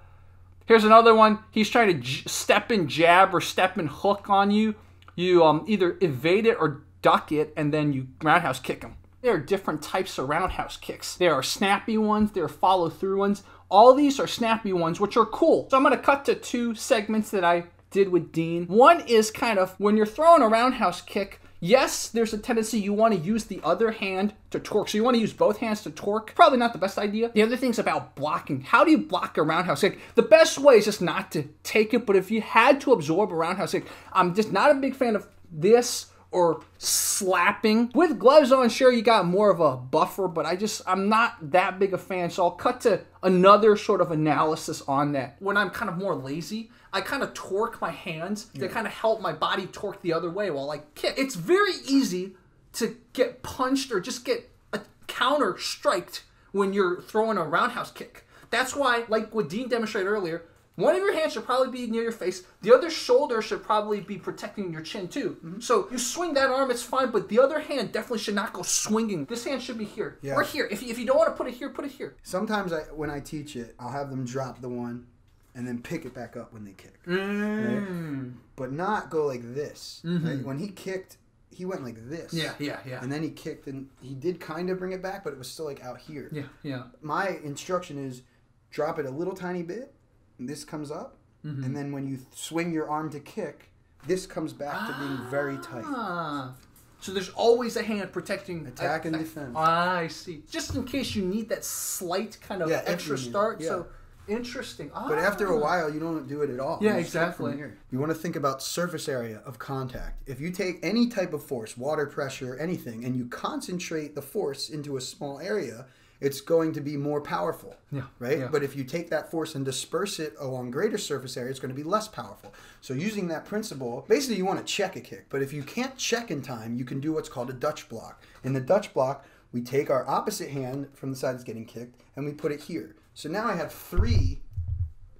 Here's another one. He's trying to step in jab or step in hook on you. You either evade it or duck it, and then you roundhouse kick him. There are different types of roundhouse kicks. There are snappy ones. There are follow-through ones. All these are snappy ones, which are cool. So I'm going to cut to two segments that I did with Dean. One is kind of when you're throwing a roundhouse kick, yes, there's a tendency you want to use the other hand to torque. So you want to use both hands to torque. Probably not the best idea. The other thing's about blocking. How do you block a roundhouse kick? The best way is just not to take it, but if you had to absorb a roundhouse kick, I'm just not a big fan of this or slapping. With gloves on, sure, you got more of a buffer, but I'm not that big a fan, so I'll cut to another sort of analysis on that. When I'm kind of more lazy, I kind of torque my hands to kind of help my body torque the other way while I kick. It's very easy to get punched or just get a counter striked when you're throwing a roundhouse kick. That's why, like what Dean demonstrated earlier, one of your hands should probably be near your face. The other shoulder should probably be protecting your chin too. Mm-hmm. So you swing that arm, it's fine, but the other hand definitely should not go swinging. This hand should be here or here. If you don't want to put it here, put it here. Sometimes when I teach it, I'll have them drop the one and then pick it back up when they kick. Right? But not go like this. Right? When he kicked, he went like this. Yeah. And then he kicked, and he did kind of bring it back, but it was still like out here. Yeah. My instruction is drop it a little tiny bit, and this comes up, and then when you swing your arm to kick, this comes back to being very tight. So there's always a hand protecting attack and defense. I see. Just in case you need that slight kind of extra start. Yeah. So interesting. But after a while, you don't do it at all. Yeah, exactly. You want to think about surface area of contact. If you take any type of force, water pressure, anything, and you concentrate the force into a small area, it's going to be more powerful, right? Yeah. But if you take that force and disperse it along greater surface area, it's going to be less powerful. So using that principle, basically you want to check a kick. But if you can't check in time, you can do what's called a Dutch block. In the Dutch block, we take our opposite hand from the side that's getting kicked, and we put it here. So now I have 3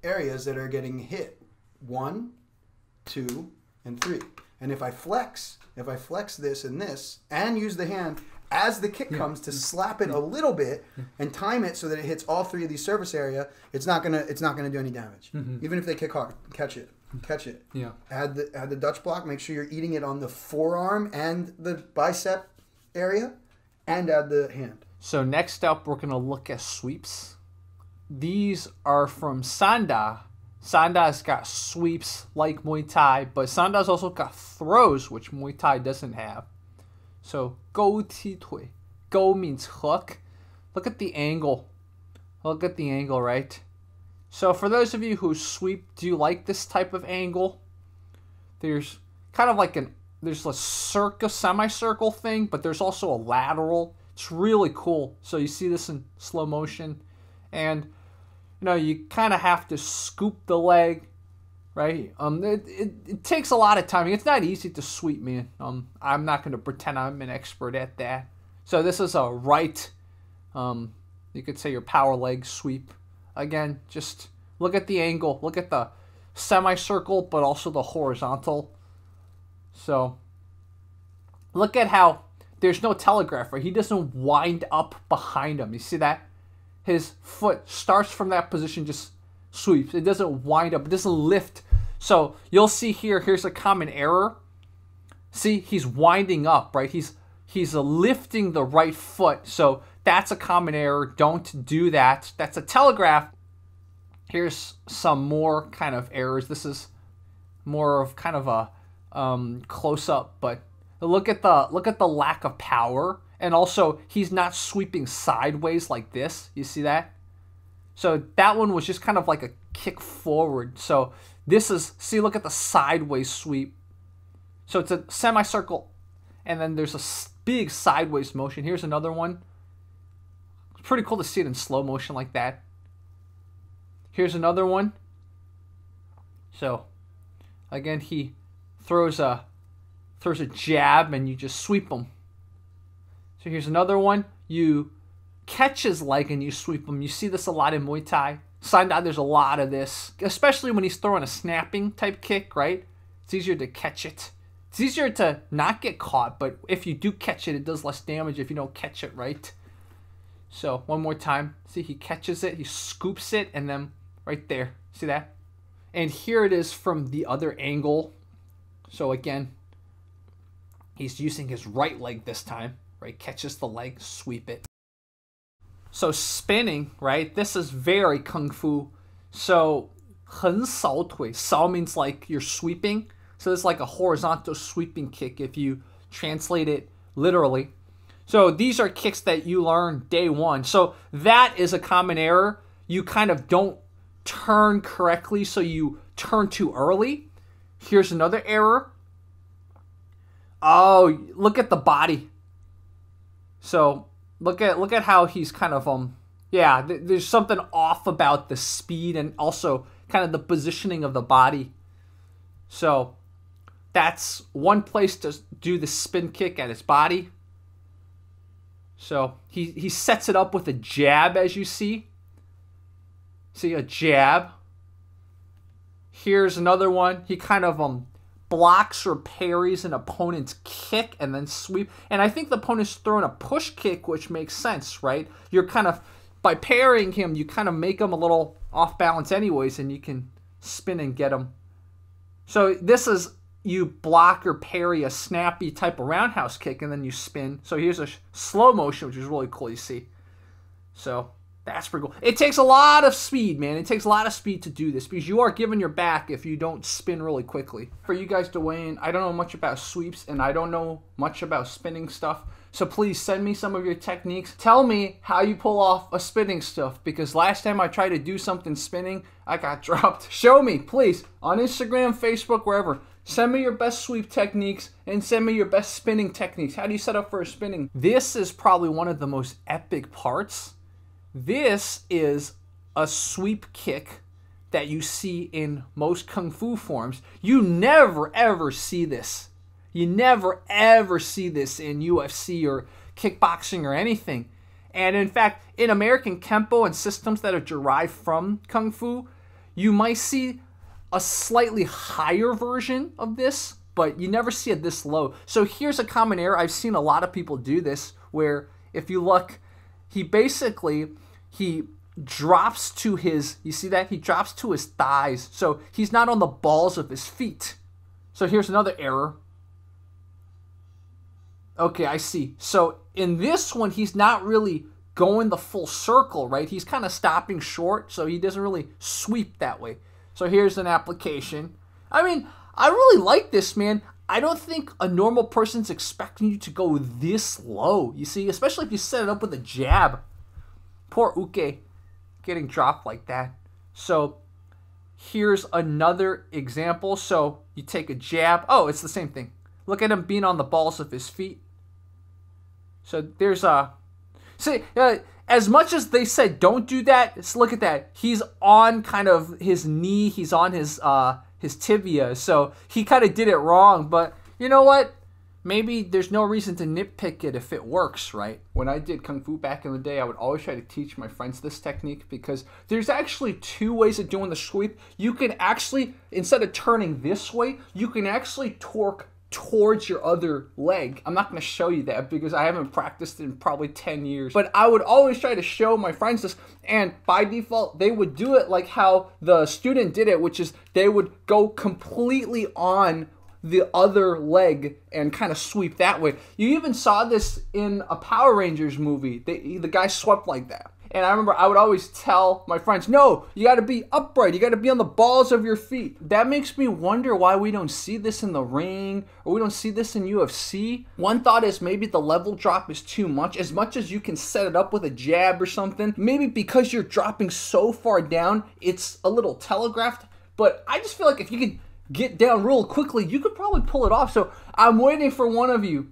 areas that are getting hit. 1, 2, and 3. And if I flex this and use the hand as the kick comes to slap it a little bit and time it so that it hits all 3 of these surface area, it's not gonna do any damage. Even if they kick hard, catch it. Yeah. Add the Dutch block. Make sure you're eating it on the forearm and the bicep area, and add the hand. So next up, we're gonna look at sweeps. These are from Sanda. Sanda's got sweeps like Muay Thai, but Sanda's also got throws, which Muay Thai doesn't have. So, go ti tui. Go means hook. Look at the angle. Look at the angle, right? So, for those of you who sweep, do you like this type of angle? There's kind of like there's a semicircle thing, but there's also a lateral. It's really cool. So, you see this in slow motion. And, you kind of have to scoop the leg, right? It takes a lot of timing. It's not easy to sweep, man. I'm not going to pretend I'm an expert at that. So this is a right, you could say your power leg sweep. Again, just look at the angle. Look at the semicircle, but also the horizontal. So look at how there's no telegraph, right? He doesn't wind up behind him. You see that? His foot starts from that position, just sweeps. It doesn't wind up. It doesn't lift. So you'll see here, here's a common error. See, he's winding up, right? He's lifting the right foot. So that's a common error. Don't do that. That's a telegraph. Here's some more kind of errors. This is more of kind of a close-up, but look at the lack of power. And also, he's not sweeping sideways like this. You see that? So that one was just kind of like a kick forward. So this is, see, look at the sideways sweep. So it's a semicircle, and then there's a big sideways motion. Here's another one. It's pretty cool to see it in slow motion like that. Here's another one. So again, he throws a jab, and you just sweep him. So here's another one. You catch his leg and you sweep him. You see this a lot in Muay Thai. Sanda, there's a lot of this, especially when he's throwing a snapping type kick, right? It's easier to catch it. It's easier to not get caught, but if you do catch it, it does less damage if you don't catch it right. So one more time. See, he catches it, he scoops it, and then right there. See that? And here it is from the other angle. So again, he's using his right leg this time, right? Catches the leg, sweep it. So spinning, right? This is very Kung Fu. So 很扫腿. Sao means like you're sweeping. So it's like a horizontal sweeping kick if you translate it literally. So these are kicks that you learn day one. So that is a common error. You kind of don't turn correctly, so you turn too early. Here's another error. Oh, look at the body. So look at how he's kind of yeah, there's something off about the speed and also kind of the positioning of the body. So that's one place to do the spin kick at his body. So he sets it up with a jab, as you see. See, a jab. Here's another one. He kind of blocks or parries an opponent's kick and then sweep. And I think the opponent's throwing a push kick, which makes sense, right? You're kind of, by parrying him, you kind of make him a little off balance anyways, and you can spin and get him. So this is, you block or parry a snappy type of roundhouse kick, and then you spin. So here's a slow motion, which is really cool, you see. So that's pretty cool. It takes a lot of speed, man. It takes a lot of speed to do this because you are giving your back if you don't spin really quickly. For you guys to weigh in, I don't know much about sweeps and I don't know much about spinning stuff. So please send me some of your techniques. Tell me how you pull off a spinning stuff because last time I tried to do something spinning, I got dropped. Show me, please, on Instagram, Facebook, wherever. Send me your best sweep techniques and send me your best spinning techniques. How do you set up for a spinning? This is probably one of the most epic parts. This is a sweep kick that you see in most Kung Fu forms. You never ever see this. You never ever see this in UFC or kickboxing or anything. And in fact, in American Kempo and systems that are derived from Kung Fu, you might see a slightly higher version of this, but you never see it this low. So here's a common error. I've seen a lot of people do this where if you look, he drops to his, you see that? He drops to his thighs. So he's not on the balls of his feet. So here's another error. Okay, I see. So in this one, he's not really going the full circle, right? He's kind of stopping short, so he doesn't really sweep that way. So here's an application. I mean, I really like this, man. I don't think a normal person's expecting you to go this low, you see? Especially if you set it up with a jab. Poor Uke getting dropped like that. So here's another example. So you take a jab. Oh, it's the same thing. Look at him being on the balls of his feet. So there's a... See, as much as they said don't do that, look at that. He's on kind of his knee. He's on his his tibia. So he kind of did it wrong. But you know what? Maybe there's no reason to nitpick it if it works, right? When I did Kung Fu back in the day, I would always try to teach my friends this technique because there's actually 2 ways of doing the sweep. You can actually, instead of turning this way, you can actually torque towards your other leg. I'm not going to show you that because I haven't practiced in probably 10 years. But I would always try to show my friends this, and by default, they would do it like how the student did it, which is they would go completely on the other leg and kind of sweep that way. You even saw this in a Power Rangers movie. The guy swept like that. And I remember I would always tell my friends, no, you got to be upright. You got to be on the balls of your feet. That makes me wonder why we don't see this in the ring or we don't see this in UFC. One thought is maybe the level drop is too much. As much as you can set it up with a jab or something, maybe because you're dropping so far down, it's a little telegraphed. But I just feel like if you could get down real quickly, you could probably pull it off. So I'm waiting for one of you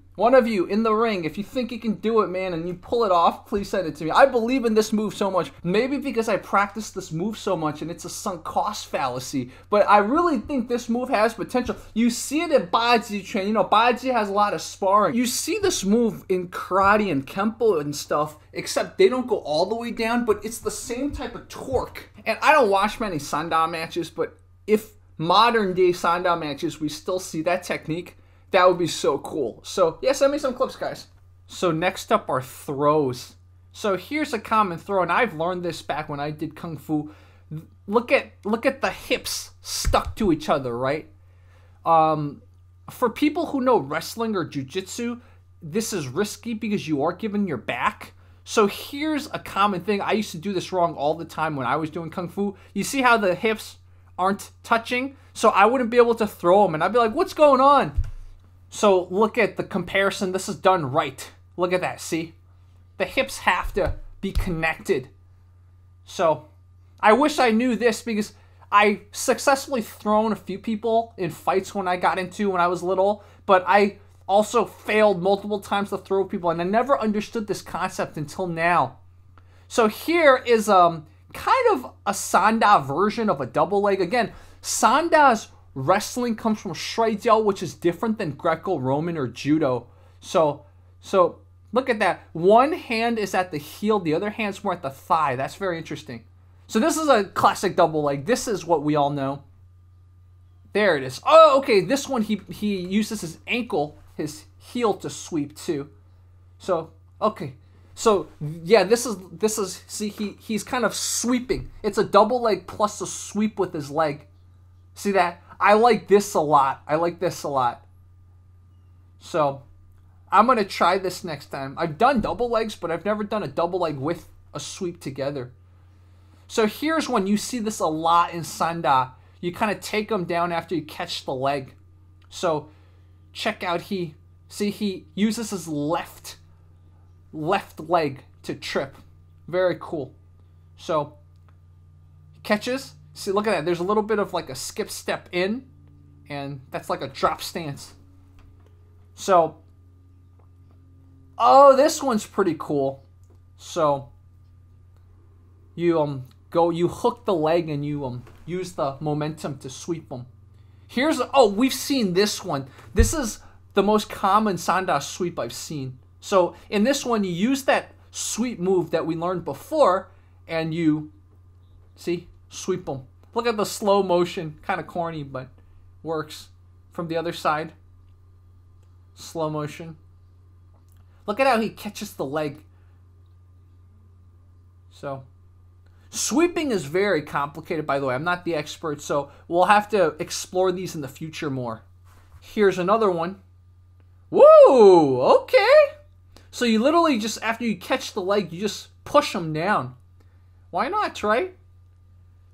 in the ring. If you think you can do it, man, and you pull it off, please send it to me. I believe in this move so much. Maybe because I practice this move so much and it's a sunk cost fallacy, but I really think this move has potential. You see it in BJJ training. You know, BJJ has a lot of sparring. You see this move in karate and kempo and stuff, except they don't go all the way down, but it's the same type of torque. And I don't watch many Sanda matches, but if modern day Sanda matches we still see that technique, that would be so cool. So yeah, send me some clips, guys. So next up are throws. So here's a common throw, and I've learned this back when I did Kung Fu. Look at the hips stuck to each other, right? For people who know wrestling or jiu-jitsu, this is risky because you are giving your back. So here's a common thing. I used to do this wrong all the time when I was doing Kung Fu. You see how the hips aren't touching? So I wouldn't be able to throw them, and I'd be like, what's going on? So look at the comparison. This is done right. Look at that, see? The hips have to be connected. So I wish I knew this because I successfully thrown a few people in fights when I got into when I was little, but I also failed multiple times to throw people, and I never understood this concept until now. So here is kind of a Sanda version of a double leg. Again, Sanda's wrestling comes from Xiaodong, which is different than Greco-Roman or Judo. So look at that. One hand is at the heel, the other hand's more at the thigh. That's very interesting. So this is a classic double leg. This is what we all know. There it is. Oh, okay. This one he uses his ankle, his heel to sweep too. So okay. So yeah, this is see he's kind of sweeping. It's a double leg plus a sweep with his leg. See that? I like this a lot. I like this a lot. So I'm going to try this next time. I've done double legs, but I've never done a double leg with a sweep together. So here's when you see this a lot in Sanda. You kind of take them down after you catch the leg. So check out he uses his left leg to trip. Very cool. So he catches. See, look at that. There's a little bit of like a skip step in, and that's like a drop stance. So, oh, this one's pretty cool. So, you hook the leg and you use the momentum to sweep them. We've seen this one. This is the most common Sanda sweep I've seen. So, in this one, you use that sweep move that we learned before, and you, see, sweep them. Look at the slow motion. Kind of corny, but works. From the other side. Slow motion. Look at how he catches the leg. So, sweeping is very complicated, by the way. I'm not the expert, so we'll have to explore these in the future more. Here's another one. Woo! Okay! So you literally just, after you catch the leg, you just push them down. Why not, right?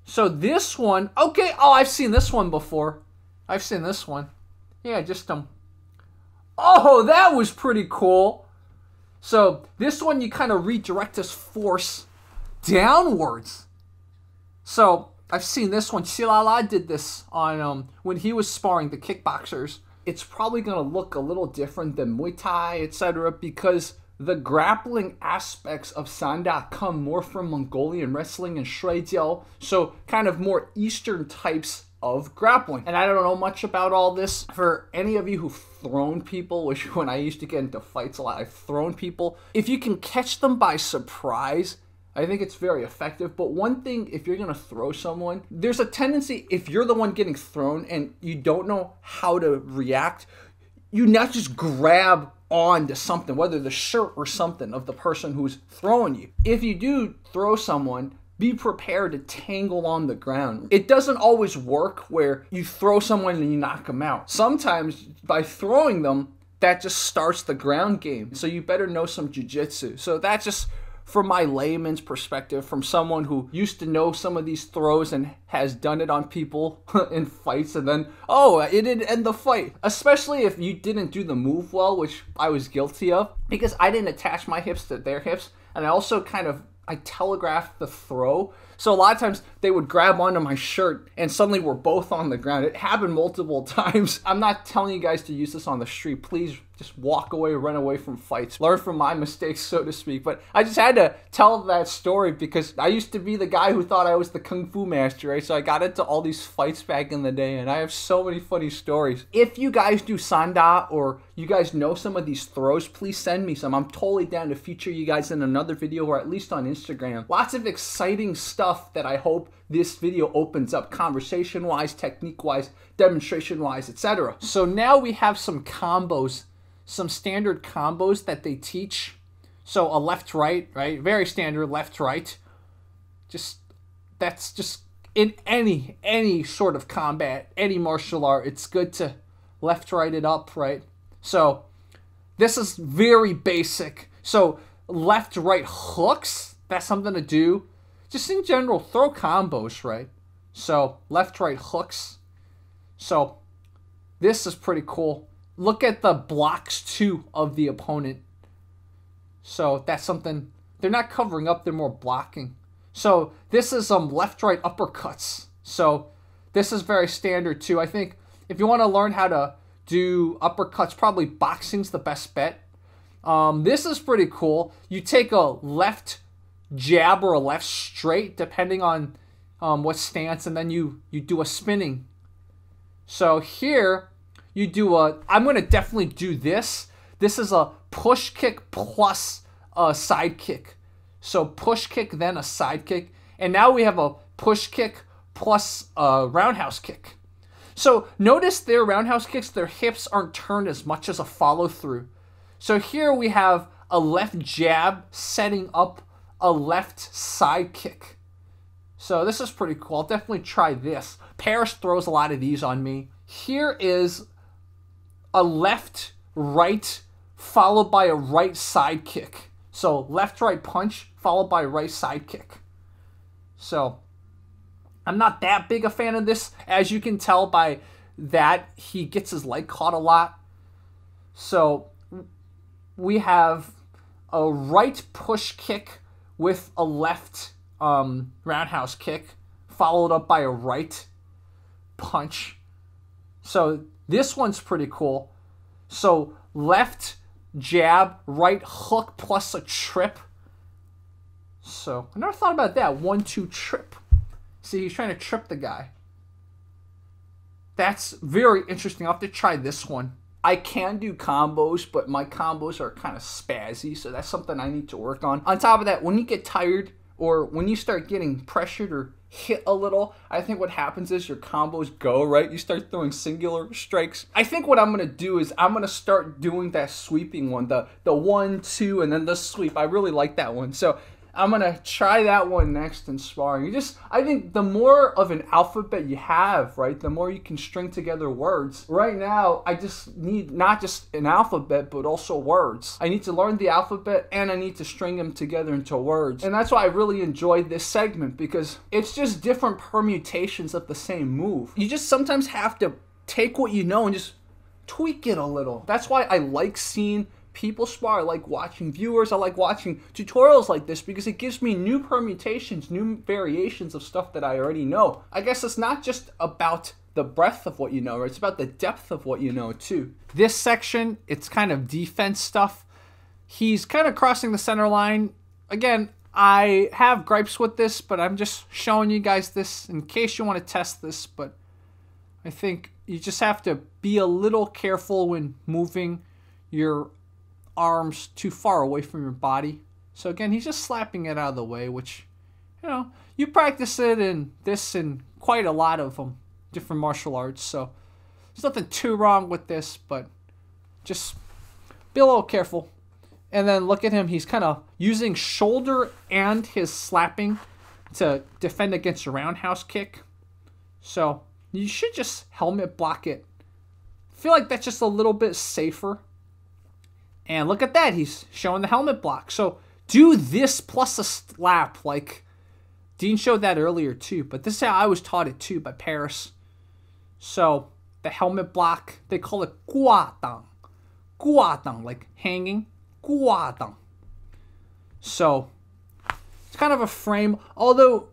So this one, okay, oh, I've seen this one before. I've seen this one. Yeah, just, oh, that was pretty cool. So this one, you kind of redirect this force downwards. So I've seen this one. Silala did this on, when he was sparring the kickboxers. It's probably going to look a little different than Muay Thai, etc., because the grappling aspects of Sanda come more from Mongolian wrestling and Shuijiao, so kind of more Eastern types of grappling. And I don't know much about all this. For any of you who've thrown people, which when I used to get into fights a lot, I've thrown people. If you can catch them by surprise, I think it's very effective. But one thing, if you're going to throw someone, there's a tendency, if you're the one getting thrown and you don't know how to react, you not just grab onto something, whether the shirt or something of the person who's throwing you. If you do throw someone, be prepared to tangle on the ground. It doesn't always work where you throw someone and you knock them out. Sometimes by throwing them, that just starts the ground game. So you better know some jiu-jitsu. So that's just from my layman's perspective, from someone who used to know some of these throws and has done it on people in fights, and then, oh, it didn't end the fight. Especially if you didn't do the move well, which I was guilty of, because I didn't attach my hips to their hips, and I also I telegraphed the throw. So a lot of times they would grab onto my shirt and suddenly we're both on the ground. It happened multiple times. I'm not telling you guys to use this on the street. Please just walk away, run away from fights. Learn from my mistakes, so to speak. But I just had to tell that story because I used to be the guy who thought I was the Kung Fu master, right? So I got into all these fights back in the day and I have so many funny stories. If you guys do Sanda or you guys know some of these throws, please send me some. I'm totally down to feature you guys in another video or at least on Instagram. Lots of exciting stuff that I hope this video opens up conversation-wise, technique-wise, demonstration-wise, etc. So now we have some combos, some standard combos that they teach. So a left-right, right? Very standard left-right. That's just in any sort of combat, any martial art, it's good to left-right it up, right? So this is very basic. So left-right hooks, that's something to do. Just in general, throw combos, right? So left-right hooks. So this is pretty cool. Look at the blocks too of the opponent. So that's something, they're not covering up, they're more blocking. So this is left-right uppercuts. So this is very standard too. I think if you want to learn how to do uppercuts, probably boxing's the best bet. This is pretty cool. You take a left jab or a left straight, depending on what stance, and then you do a spinning. So here you do I'm going to definitely do this. This is a push kick plus a side kick. So push kick, then a side kick. And now we have a push kick plus a roundhouse kick. So notice their roundhouse kicks, their hips aren't turned as much as a follow through. So here we have a left jab setting up a left side kick. So this is pretty cool. I'll definitely try this. Paris throws a lot of these on me. Here is a left right followed by a right side kick. So left right punch followed by a right side kick. So I'm not that big a fan of this. As you can tell by that, he gets his leg caught a lot. So we have a right push kick with a left roundhouse kick, followed up by a right punch. So this one's pretty cool. So left jab, right hook plus a trip. So I never thought about that. 1-2 trip. See, he's trying to trip the guy. That's very interesting. I'll have to try this one. I can do combos, but my combos are kind of spazzy, so that's something I need to work on. On top of that, when you get tired or when you start getting pressured or hit a little, I think what happens is your combos go, right? You start throwing singular strikes. I think what I'm going to do is I'm going to start doing that sweeping one, the 1-2 and then the sweep. I really like that one. So I'm going to try that one next in sparring. I think the more of an alphabet you have, right, the more you can string together words. Right now, I just need not just an alphabet, but also words. I need to learn the alphabet and I need to string them together into words. And that's why I really enjoyed this segment, because it's just different permutations of the same move. You just sometimes have to take what you know and just tweak it a little. That's why I like seeing people spar. I like watching viewers. I like watching tutorials like this because it gives me new permutations, new variations of stuff that I already know. I guess it's not just about the breadth of what you know, right? It's about the depth of what you know too. This section, it's kind of defense stuff. He's kind of crossing the center line. Again, I have gripes with this, but I'm just showing you guys this in case you want to test this. But I think you just have to be a little careful when moving your arms too far away from your body. So again, he's just slapping it out of the way, which, you know, you practice it in this and quite a lot of different martial arts. So there's nothing too wrong with this, but just be a little careful. And then look at him. He's kind of using shoulder and his slapping to defend against a roundhouse kick. So you should just helmet block it. I feel like that's just a little bit safer. And look at that. He's showing the helmet block. So do this plus a slap. Like Dean showed that earlier too. But this is how I was taught it too by Paris. So the helmet block, they call it guadang. Guadang, like hanging. Guadang. So it's kind of a frame. Although,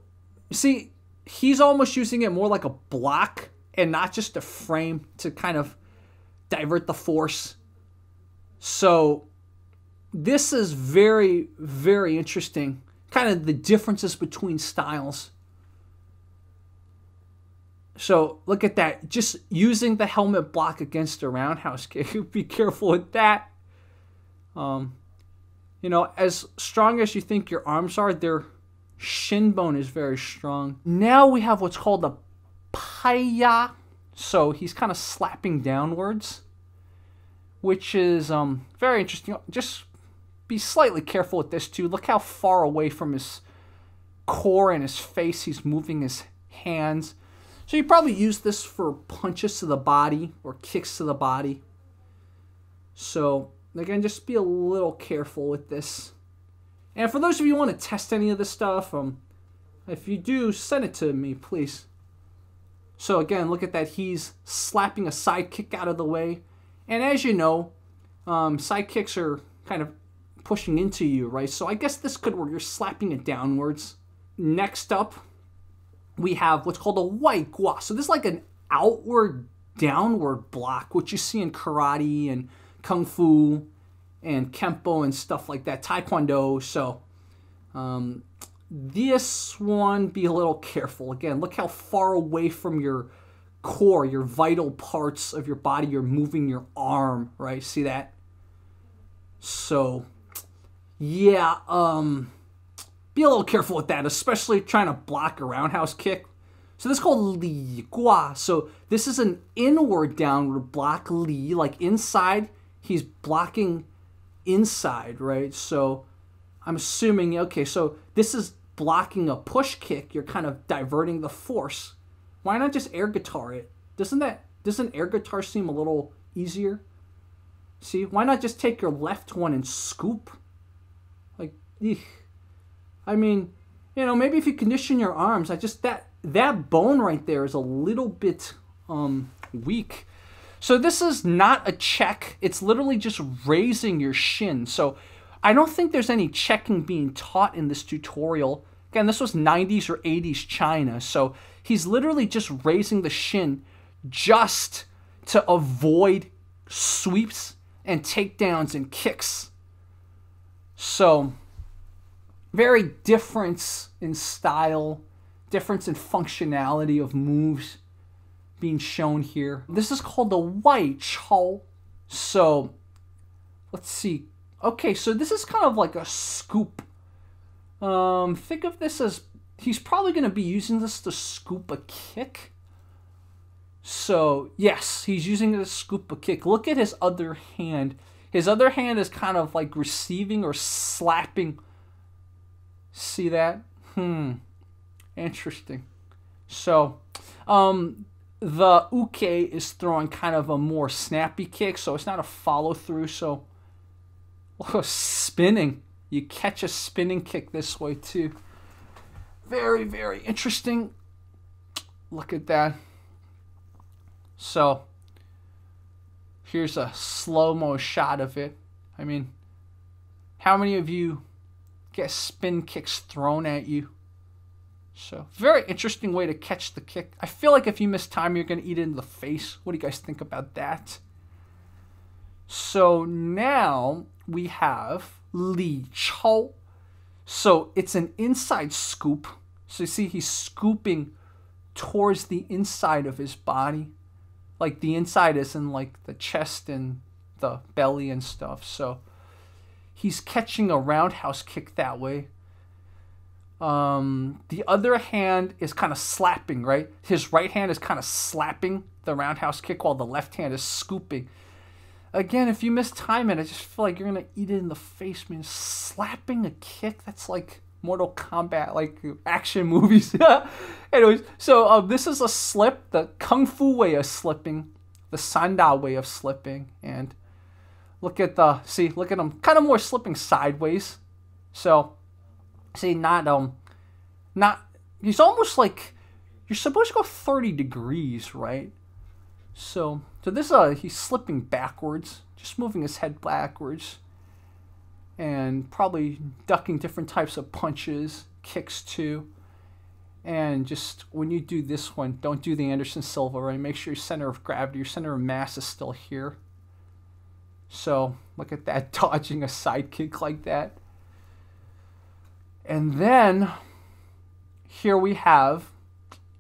see, he's almost using it more like a block and not just a frame to kind of divert the force. So this is very, very interesting. Kind of the differences between styles. So look at that. Just using the helmet block against a roundhouse kick. Be careful with that. You know, as strong as you think your arms are, their shin bone is very strong. Now we have what's called a paya. So he's kind of slapping downwards, which is very interesting. Just be slightly careful with this too. Look how far away from his core and his face he's moving his hands. So you probably use this for punches to the body or kicks to the body. So again, just be a little careful with this. And for those of you who want to test any of this stuff, if you do, send it to me, please. So again, look at that. He's slapping a side kick out of the way. And as you know, side kicks are kind of pushing into you, right? So I guess this could work. You're slapping it downwards. Next up, we have what's called a white gua. So this is like an outward, downward block, which you see in karate and Kungfu and Kempo and stuff like that, Taekwondo. So this one, be a little careful. Again, look how far away from your core, your vital parts of your body, you're moving your arm, right? See that? So, yeah, be a little careful with that, especially trying to block a roundhouse kick. So this is called li gua. So this is an inward downward block, li, like inside. He's blocking inside, right? So I'm assuming, okay, so this is blocking a push kick. You're kind of diverting the force. Why not just air guitar it? Doesn't air guitar seem a little easier? See, why not just take your left one and scoop? Like, eek. I mean, you know, maybe if you condition your arms, that bone right there is a little bit weak. So this is not a check. It's literally just raising your shin. So I don't think there's any checking being taught in this tutorial. Again, this was 90s or 80s China. So he's literally just raising the shin just to avoid sweeps and takedowns and kicks. So very difference in style, difference in functionality of moves being shown here. This is called the Wai Chao. So let's see. Okay, so this is kind of like a scoop. Think of this as he's probably going to be using this to scoop a kick. So yes, he's using it to scoop a kick. Look at his other hand. His other hand is kind of like receiving or slapping. See that? Interesting. So, the uke is throwing kind of a more snappy kick, so it's not a follow through. So, spinning. You catch a spinning kick this way too. Very, very interesting. Look at that. So, here's a slow-mo shot of it. I mean, how many of you get spin kicks thrown at you? So, very interesting way to catch the kick. I feel like if you miss time, you're going to eat it in the face. What do you guys think about that? So, now we have Li Chao. So, it's an inside scoop. So, you see he's scooping towards the inside of his body. like the inside is in like the chest and the belly and stuff. So he's catching a roundhouse kick that way. The other hand is kind of slapping, right? His right hand is kind of slapping the roundhouse kick while the left hand is scooping. Again, if you mistime it, I just feel like you're going to eat it in the face, man. Slapping a kick, that's like Mortal Kombat, like action movies. Anyways, so this is a slip, the Kungfu way of slipping, the Sanda way of slipping. And look at look at him, kind of more slipping sideways. So, see, not, he's almost like, you're supposed to go 30 degrees, right? So this he's slipping backwards, just moving his head backwards, and probably ducking different types of punches, kicks too. And just when you do this one, don't do the Anderson Silva, right? Make sure your center of gravity, your center of mass is still here. So look at that, dodging a side kick like that. And then here we have,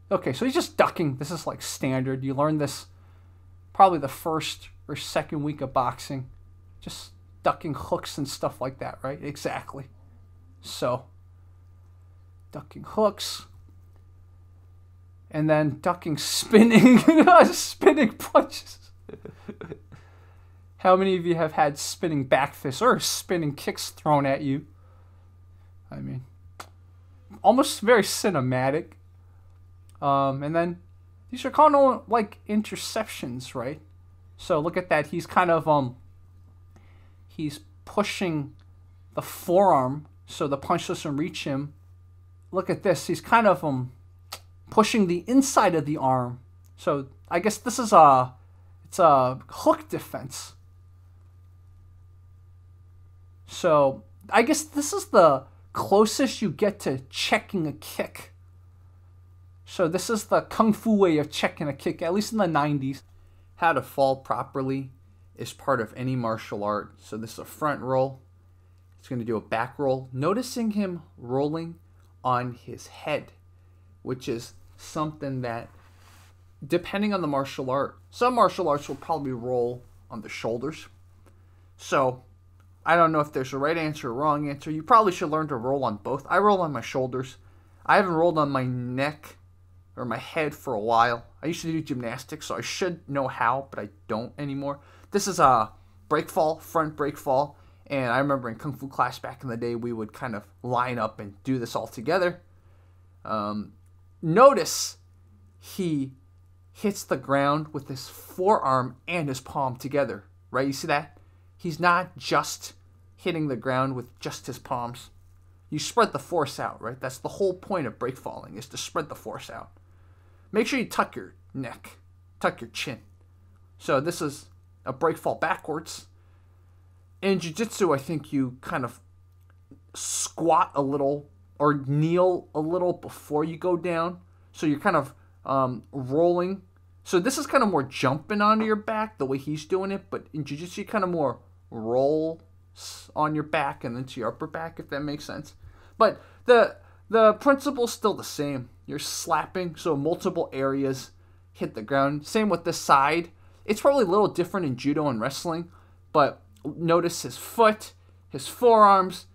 okay, so he's just ducking. This is like standard. You learn this probably the first or second week of boxing. Just ducking hooks and stuff like that, right? Exactly. So, ducking hooks. And then ducking spinning, spinning punches. How many of you have had spinning back fists or spinning kicks thrown at you? I mean, almost very cinematic. And then these are kind of like interceptions, right? So look at that. He's kind of he's pushing the forearm so the punch doesn't reach him. Look at this. He's kind of pushing the inside of the arm. So I guess this is it's a hook defense. So I guess this is the closest you get to checking a kick. So this is the Kung Fu way of checking a kick, at least in the 90s. How to fall properly is part of any martial art. So this is a front roll. He's going to do a back roll. Noticing him rolling on his head, which is something that, depending on the martial art, some martial arts will probably roll on the shoulders. So I don't know if there's a right answer or wrong answer. You probably should learn to roll on both. I roll on my shoulders. I haven't rolled on my neck or my head for a while. I used to do gymnastics, so I should know how, but I don't anymore. This is a break fall, front break fall, and I remember in Kung Fu class back in the day, we would kind of line up and do this all together. Notice he hits the ground with his forearm and his palm together, right? You see that? He's not just hitting the ground with just his palms. You spread the force out, right? That's the whole point of break falling, is to spread the force out. Make sure you tuck your neck, tuck your chin. So this is a break fall backwards. In jiu-jitsu, I think you kind of squat a little or kneel a little before you go down. So you're kind of rolling. So this is kind of more jumping onto your back the way he's doing it. But in jiu-jitsu, you kind of more roll on your back and then to your upper back, if that makes sense. But the principle's still the same. You're slapping, so multiple areas hit the ground. Same with the side. It's probably a little different in judo and wrestling, but notice his foot, his forearms,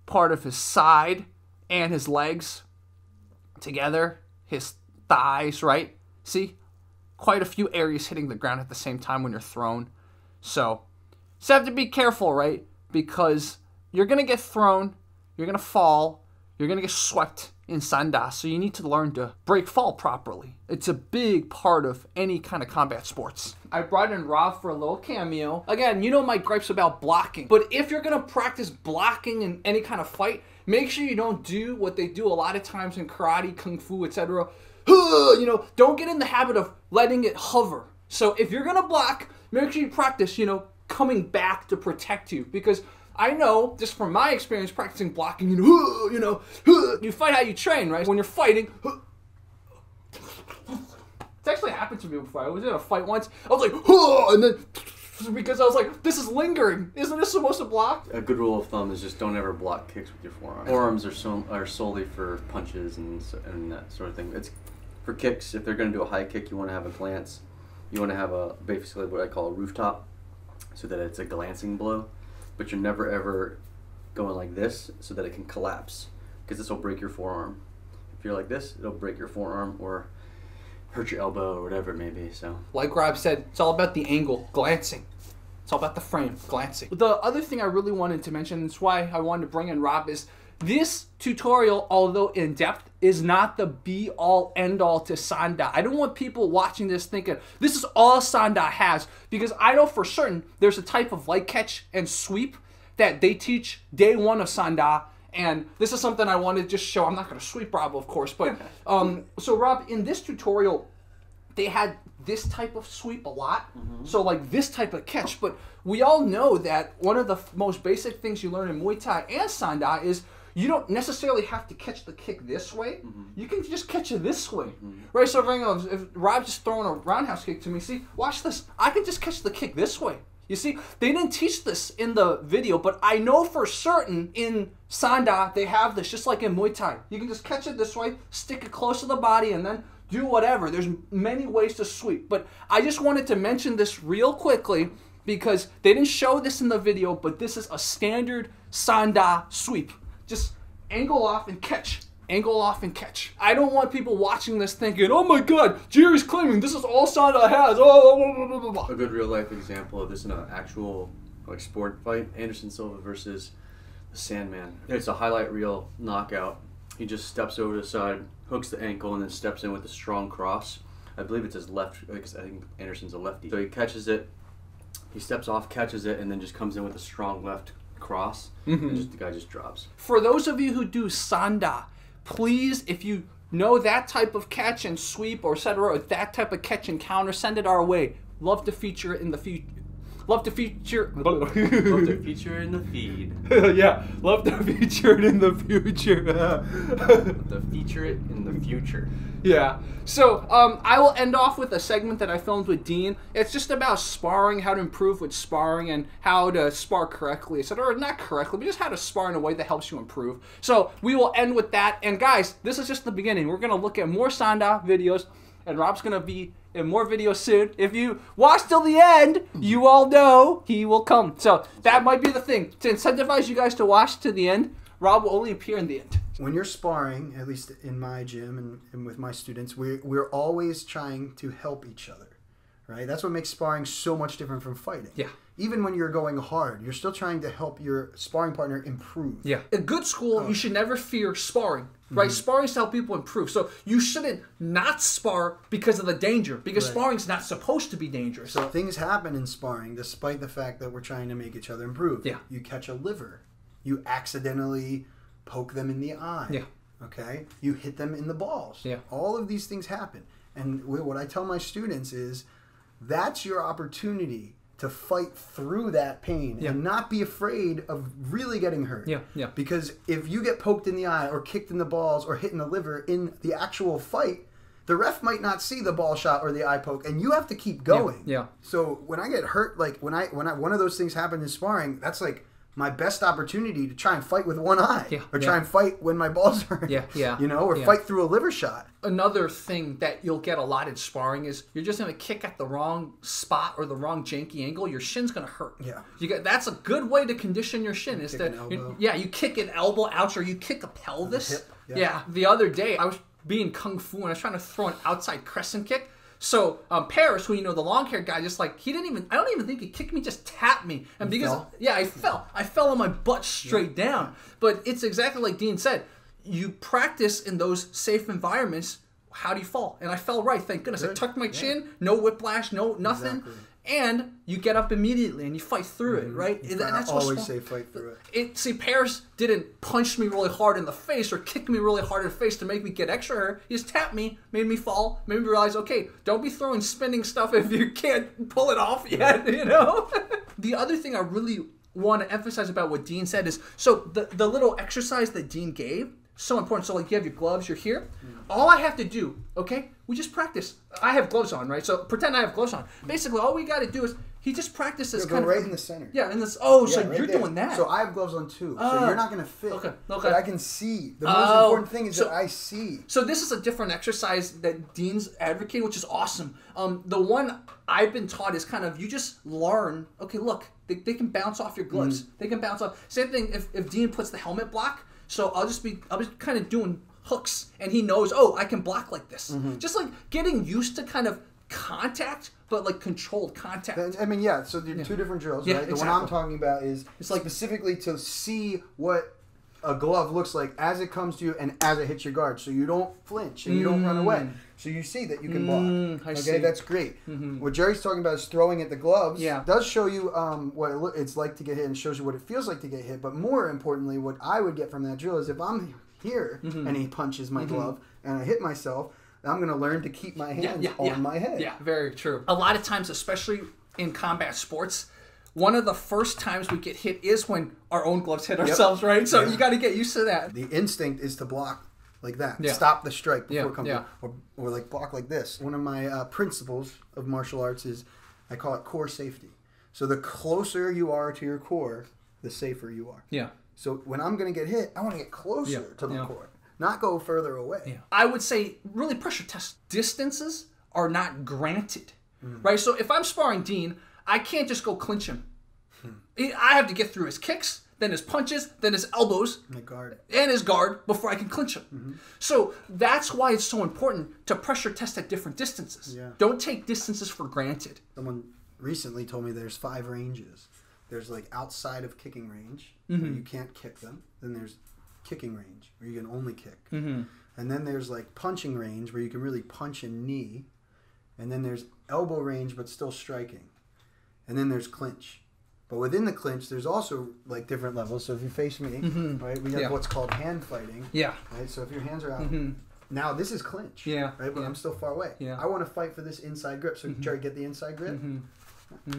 part of his side, and his legs together, his thighs, right? See? Quite a few areas hitting the ground at the same time when you're thrown. So have to be careful, right? Because you're going to get thrown, you're going to fall, you're going to get swept in Sanda. So you need to learn to break fall properly. It's a big part of any kind of combat sports. I brought in Rob for a little cameo. Again, you know my gripes about blocking. But if you're going to practice blocking in any kind of fight, make sure you don't do what they do a lot of times in karate, kung fu, etc. You know, don't get in the habit of letting it hover. So if you're going to block, make sure you practice, you know, coming back to protect you. Because I know, just from my experience practicing blocking, you know, you fight how you train, right? When you're fighting, it's actually happened to me before. I was in a fight once, I was like, and then, because I was like, this is lingering. Isn't this supposed to block? A good rule of thumb is just don't ever block kicks with your forearms. Forearms are solely for punches and that sort of thing. It's for kicks. If they're going to do a high kick, you want to have a glance You want to have a basically what I call a rooftop, so that it's a glancing blow, but you're never ever going like this so that it can collapse, because this will break your forearm. If you're like this, it'll break your forearm or hurt your elbow or whatever it may be. So, like Rob said, it's all about the angle, glancing. It's all about the frame, glancing. The other thing I really wanted to mention, and that's why I wanted to bring in Rob, is this tutorial, although in depth, is not the be-all, end-all to Sanda. I don't want people watching this thinking, this is all Sanda has, because I know for certain there's a type of light catch and sweep that they teach day one of Sanda, and this is something I want to just show. I'm not going to sweep Rob, of course, but so Rob, in this tutorial, they had this type of sweep a lot, so like this type of catch, but we all know that one of the most basic things you learn in Muay Thai and Sanda is you don't necessarily have to catch the kick this way. You can just catch it this way, right? So if Rob's just throwing a roundhouse kick to me, see, watch this. I can just catch the kick this way. You see, they didn't teach this in the video, but I know for certain in Sanda they have this, just like in Muay Thai. You can just catch it this way, stick it close to the body, and then do whatever. There's many ways to sweep. But I just wanted to mention this real quickly because they didn't show this in the video, but this is a standard Sanda sweep. Just angle off and catch. Angle off and catch. I don't want people watching this thinking, oh my god, Jerry's claiming this is all Sanda has. Oh, blah, blah, blah, blah. A good real life example of this in an actual like sport fight, Anderson Silva versus the Sandman. It's a highlight reel knockout. He just steps over to the side, hooks the ankle, and then steps in with a strong cross. I believe it's his left, because I think Anderson's a lefty. So he catches it, he steps off, catches it, and then just comes in with a strong left cross, and the guy just drops. For those of you who do Sanda, please, if you know that type of catch and sweep or etc., or that type of catch and counter, send it our way. Love to feature it in the future. Love to feature. Love to feature in the feed. Yeah, love to feature it in the future. Love to feature it in the future. Yeah. So I will end off with a segment that I filmed with Dean. It's just about sparring, how to improve with sparring, and how to spar correctly, etc. Or not correctly, but just how to spar in a way that helps you improve. So we will end with that. And guys, this is just the beginning. We're gonna look at more Sanda videos, and Rob's gonna be in more videos soon. If you watch till the end, you all know he will come. So that might be the thing. To incentivize you guys to watch to the end, Rob will only appear in the end. When you're sparring, at least in my gym and with my students, we're always trying to help each other, right? That's what makes sparring so much different from fighting. Yeah. Even when you're going hard, you're still trying to help your sparring partner improve. Yeah. In good school, you should never fear sparring, right? Sparring is to help people improve. So you shouldn't not spar because of the danger, because sparring's not supposed to be dangerous. So things happen in sparring despite the fact that we're trying to make each other improve. Yeah. You catch a liver. You accidentally poke them in the eye. Yeah. Okay? You hit them in the balls. Yeah. All of these things happen. And what I tell my students is that's your opportunity to fight through that pain and not be afraid of really getting hurt. Yeah, yeah. Because if you get poked in the eye or kicked in the balls or hit in the liver in the actual fight, the ref might not see the ball shot or the eye poke, and you have to keep going. Yeah. So when I get hurt, like when one of those things happened in sparring, that's like my best opportunity to try and fight with one eye, or try and fight when my balls hurt. You know, or fight through a liver shot. Another thing that you'll get a lot in sparring is you're just going to kick at the wrong spot or the wrong janky angle. Your shin's going to hurt. Yeah, that's a good way to condition your shin. Is that you kick an elbow out or you kick a pelvis. Hip. Yeah. The other day I was being Kung Fu and I was trying to throw an outside crescent kick. So Paris, who you know, the long-haired guy, just like I don't even think he kicked me, just tapped me, and because I fell on my butt straight down. But it's exactly like Dean said. You practice in those safe environments. How do you fall? And I fell right. Thank goodness. I tucked my chin. No whiplash. No nothing. Exactly. And you get up immediately and you fight through it, right? And that's always say fight through it. See, Paris didn't punch me really hard in the face or kick me really hard in the face to make me get extra hurt. He just tapped me, made me fall, made me realize, okay, don't be throwing spinning stuff if you can't pull it off yet, you know? The other thing I really want to emphasize about what Dean said is, so the little exercise that Dean gave, so important. So like you have your gloves, you're here. All I have to do, okay, we just practice. I have gloves on, right? So pretend I have gloves on. Basically, all we got to do is He just practices kind of right in the center. Yeah, in this. Oh, so right you're there. doing that. So I have gloves on too. So you're not going to fit. Okay. But I can see. The most important thing is that I see. So this is a different exercise that Dean's advocating, which is awesome. The one I've been taught is kind of you just learn. Okay, look, they can bounce off your gloves. They can bounce off. Same thing if Dean puts the helmet block. So I'll be kind of doing hooks, and he knows. Oh, I can block like this. Just like getting used to kind of contact, but like controlled contact. I mean, yeah. So there are two different drills, right? The one I'm talking about is like specifically to see what a glove looks like as it comes to you and as it hits your guard, so you don't flinch and you don't run away. So you see that you can block. Okay, that's great. What Jerry's talking about is throwing at the gloves. Yeah, does show you what it's like to get hit and shows you what it feels like to get hit. But more importantly, what I would get from that drill is if I'm here and he punches my glove and I hit myself, I'm going to learn to keep my hands on my head. Yeah, very true. A lot of times, especially in combat sports, one of the first times we get hit is when our own gloves hit ourselves, right? So you got to get used to that. The instinct is to block like that. Stop the strike before it comes in. Or like block like this. One of my principles of martial arts is, I call it core safety. So the closer you are to your core, the safer you are. Yeah. So when I'm going to get hit, I want to get closer to the core. Not go further away. Yeah. I would say really pressure test distances are not granted, right? So if I'm sparring Dean, I can't just go clinch him. I have to get through his kicks, then his punches, then his elbows, and his guard before I can clinch him. So that's why it's so important to pressure test at different distances. Yeah. Don't take distances for granted. Someone recently told me there's 5 ranges. There's like outside of kicking range, where you can't kick them. Then there's kicking range where you can only kick, and then there's like punching range where you can really punch and knee, and then there's elbow range but still striking, and then there's clinch. But within the clinch there's also like different levels. So if you face me, right, we have what's called hand fighting, right? So if your hands are out, now this is clinch, right, but I'm still far away. I want to fight for this inside grip. So try to get the inside grip. I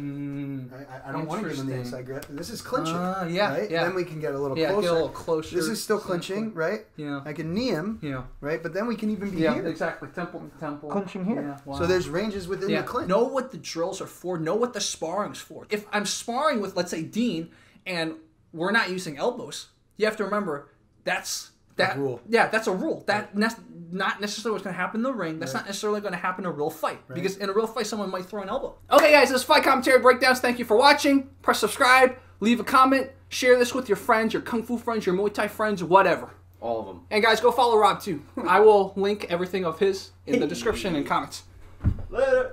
don't want to give him the inside grip. This is clinching. Right? Then we can get a little closer. Get a little closer. This is still clinching, right? Yeah. I can knee him. Yeah. Right? But then we can even be here. Yeah, exactly. Temple. Clinching here. Yeah. Wow. So there's ranges within the clinch. Know what the drills are for. Know what the sparring's for. If I'm sparring with, let's say, Dean, and we're not using elbows, you have to remember that's that rule. Yeah, that's a rule. That's not necessarily what's going to happen in the ring. That's not necessarily going to happen in a real fight. Because in a real fight, someone might throw an elbow. Okay, guys, this is Fight Commentary Breakdowns. Thank you for watching. Press subscribe. Leave a comment. Share this with your friends, your Kung Fu friends, your Muay Thai friends, whatever. All of them. And guys, go follow Rob, too. I will link everything of his in the description and comments. Later.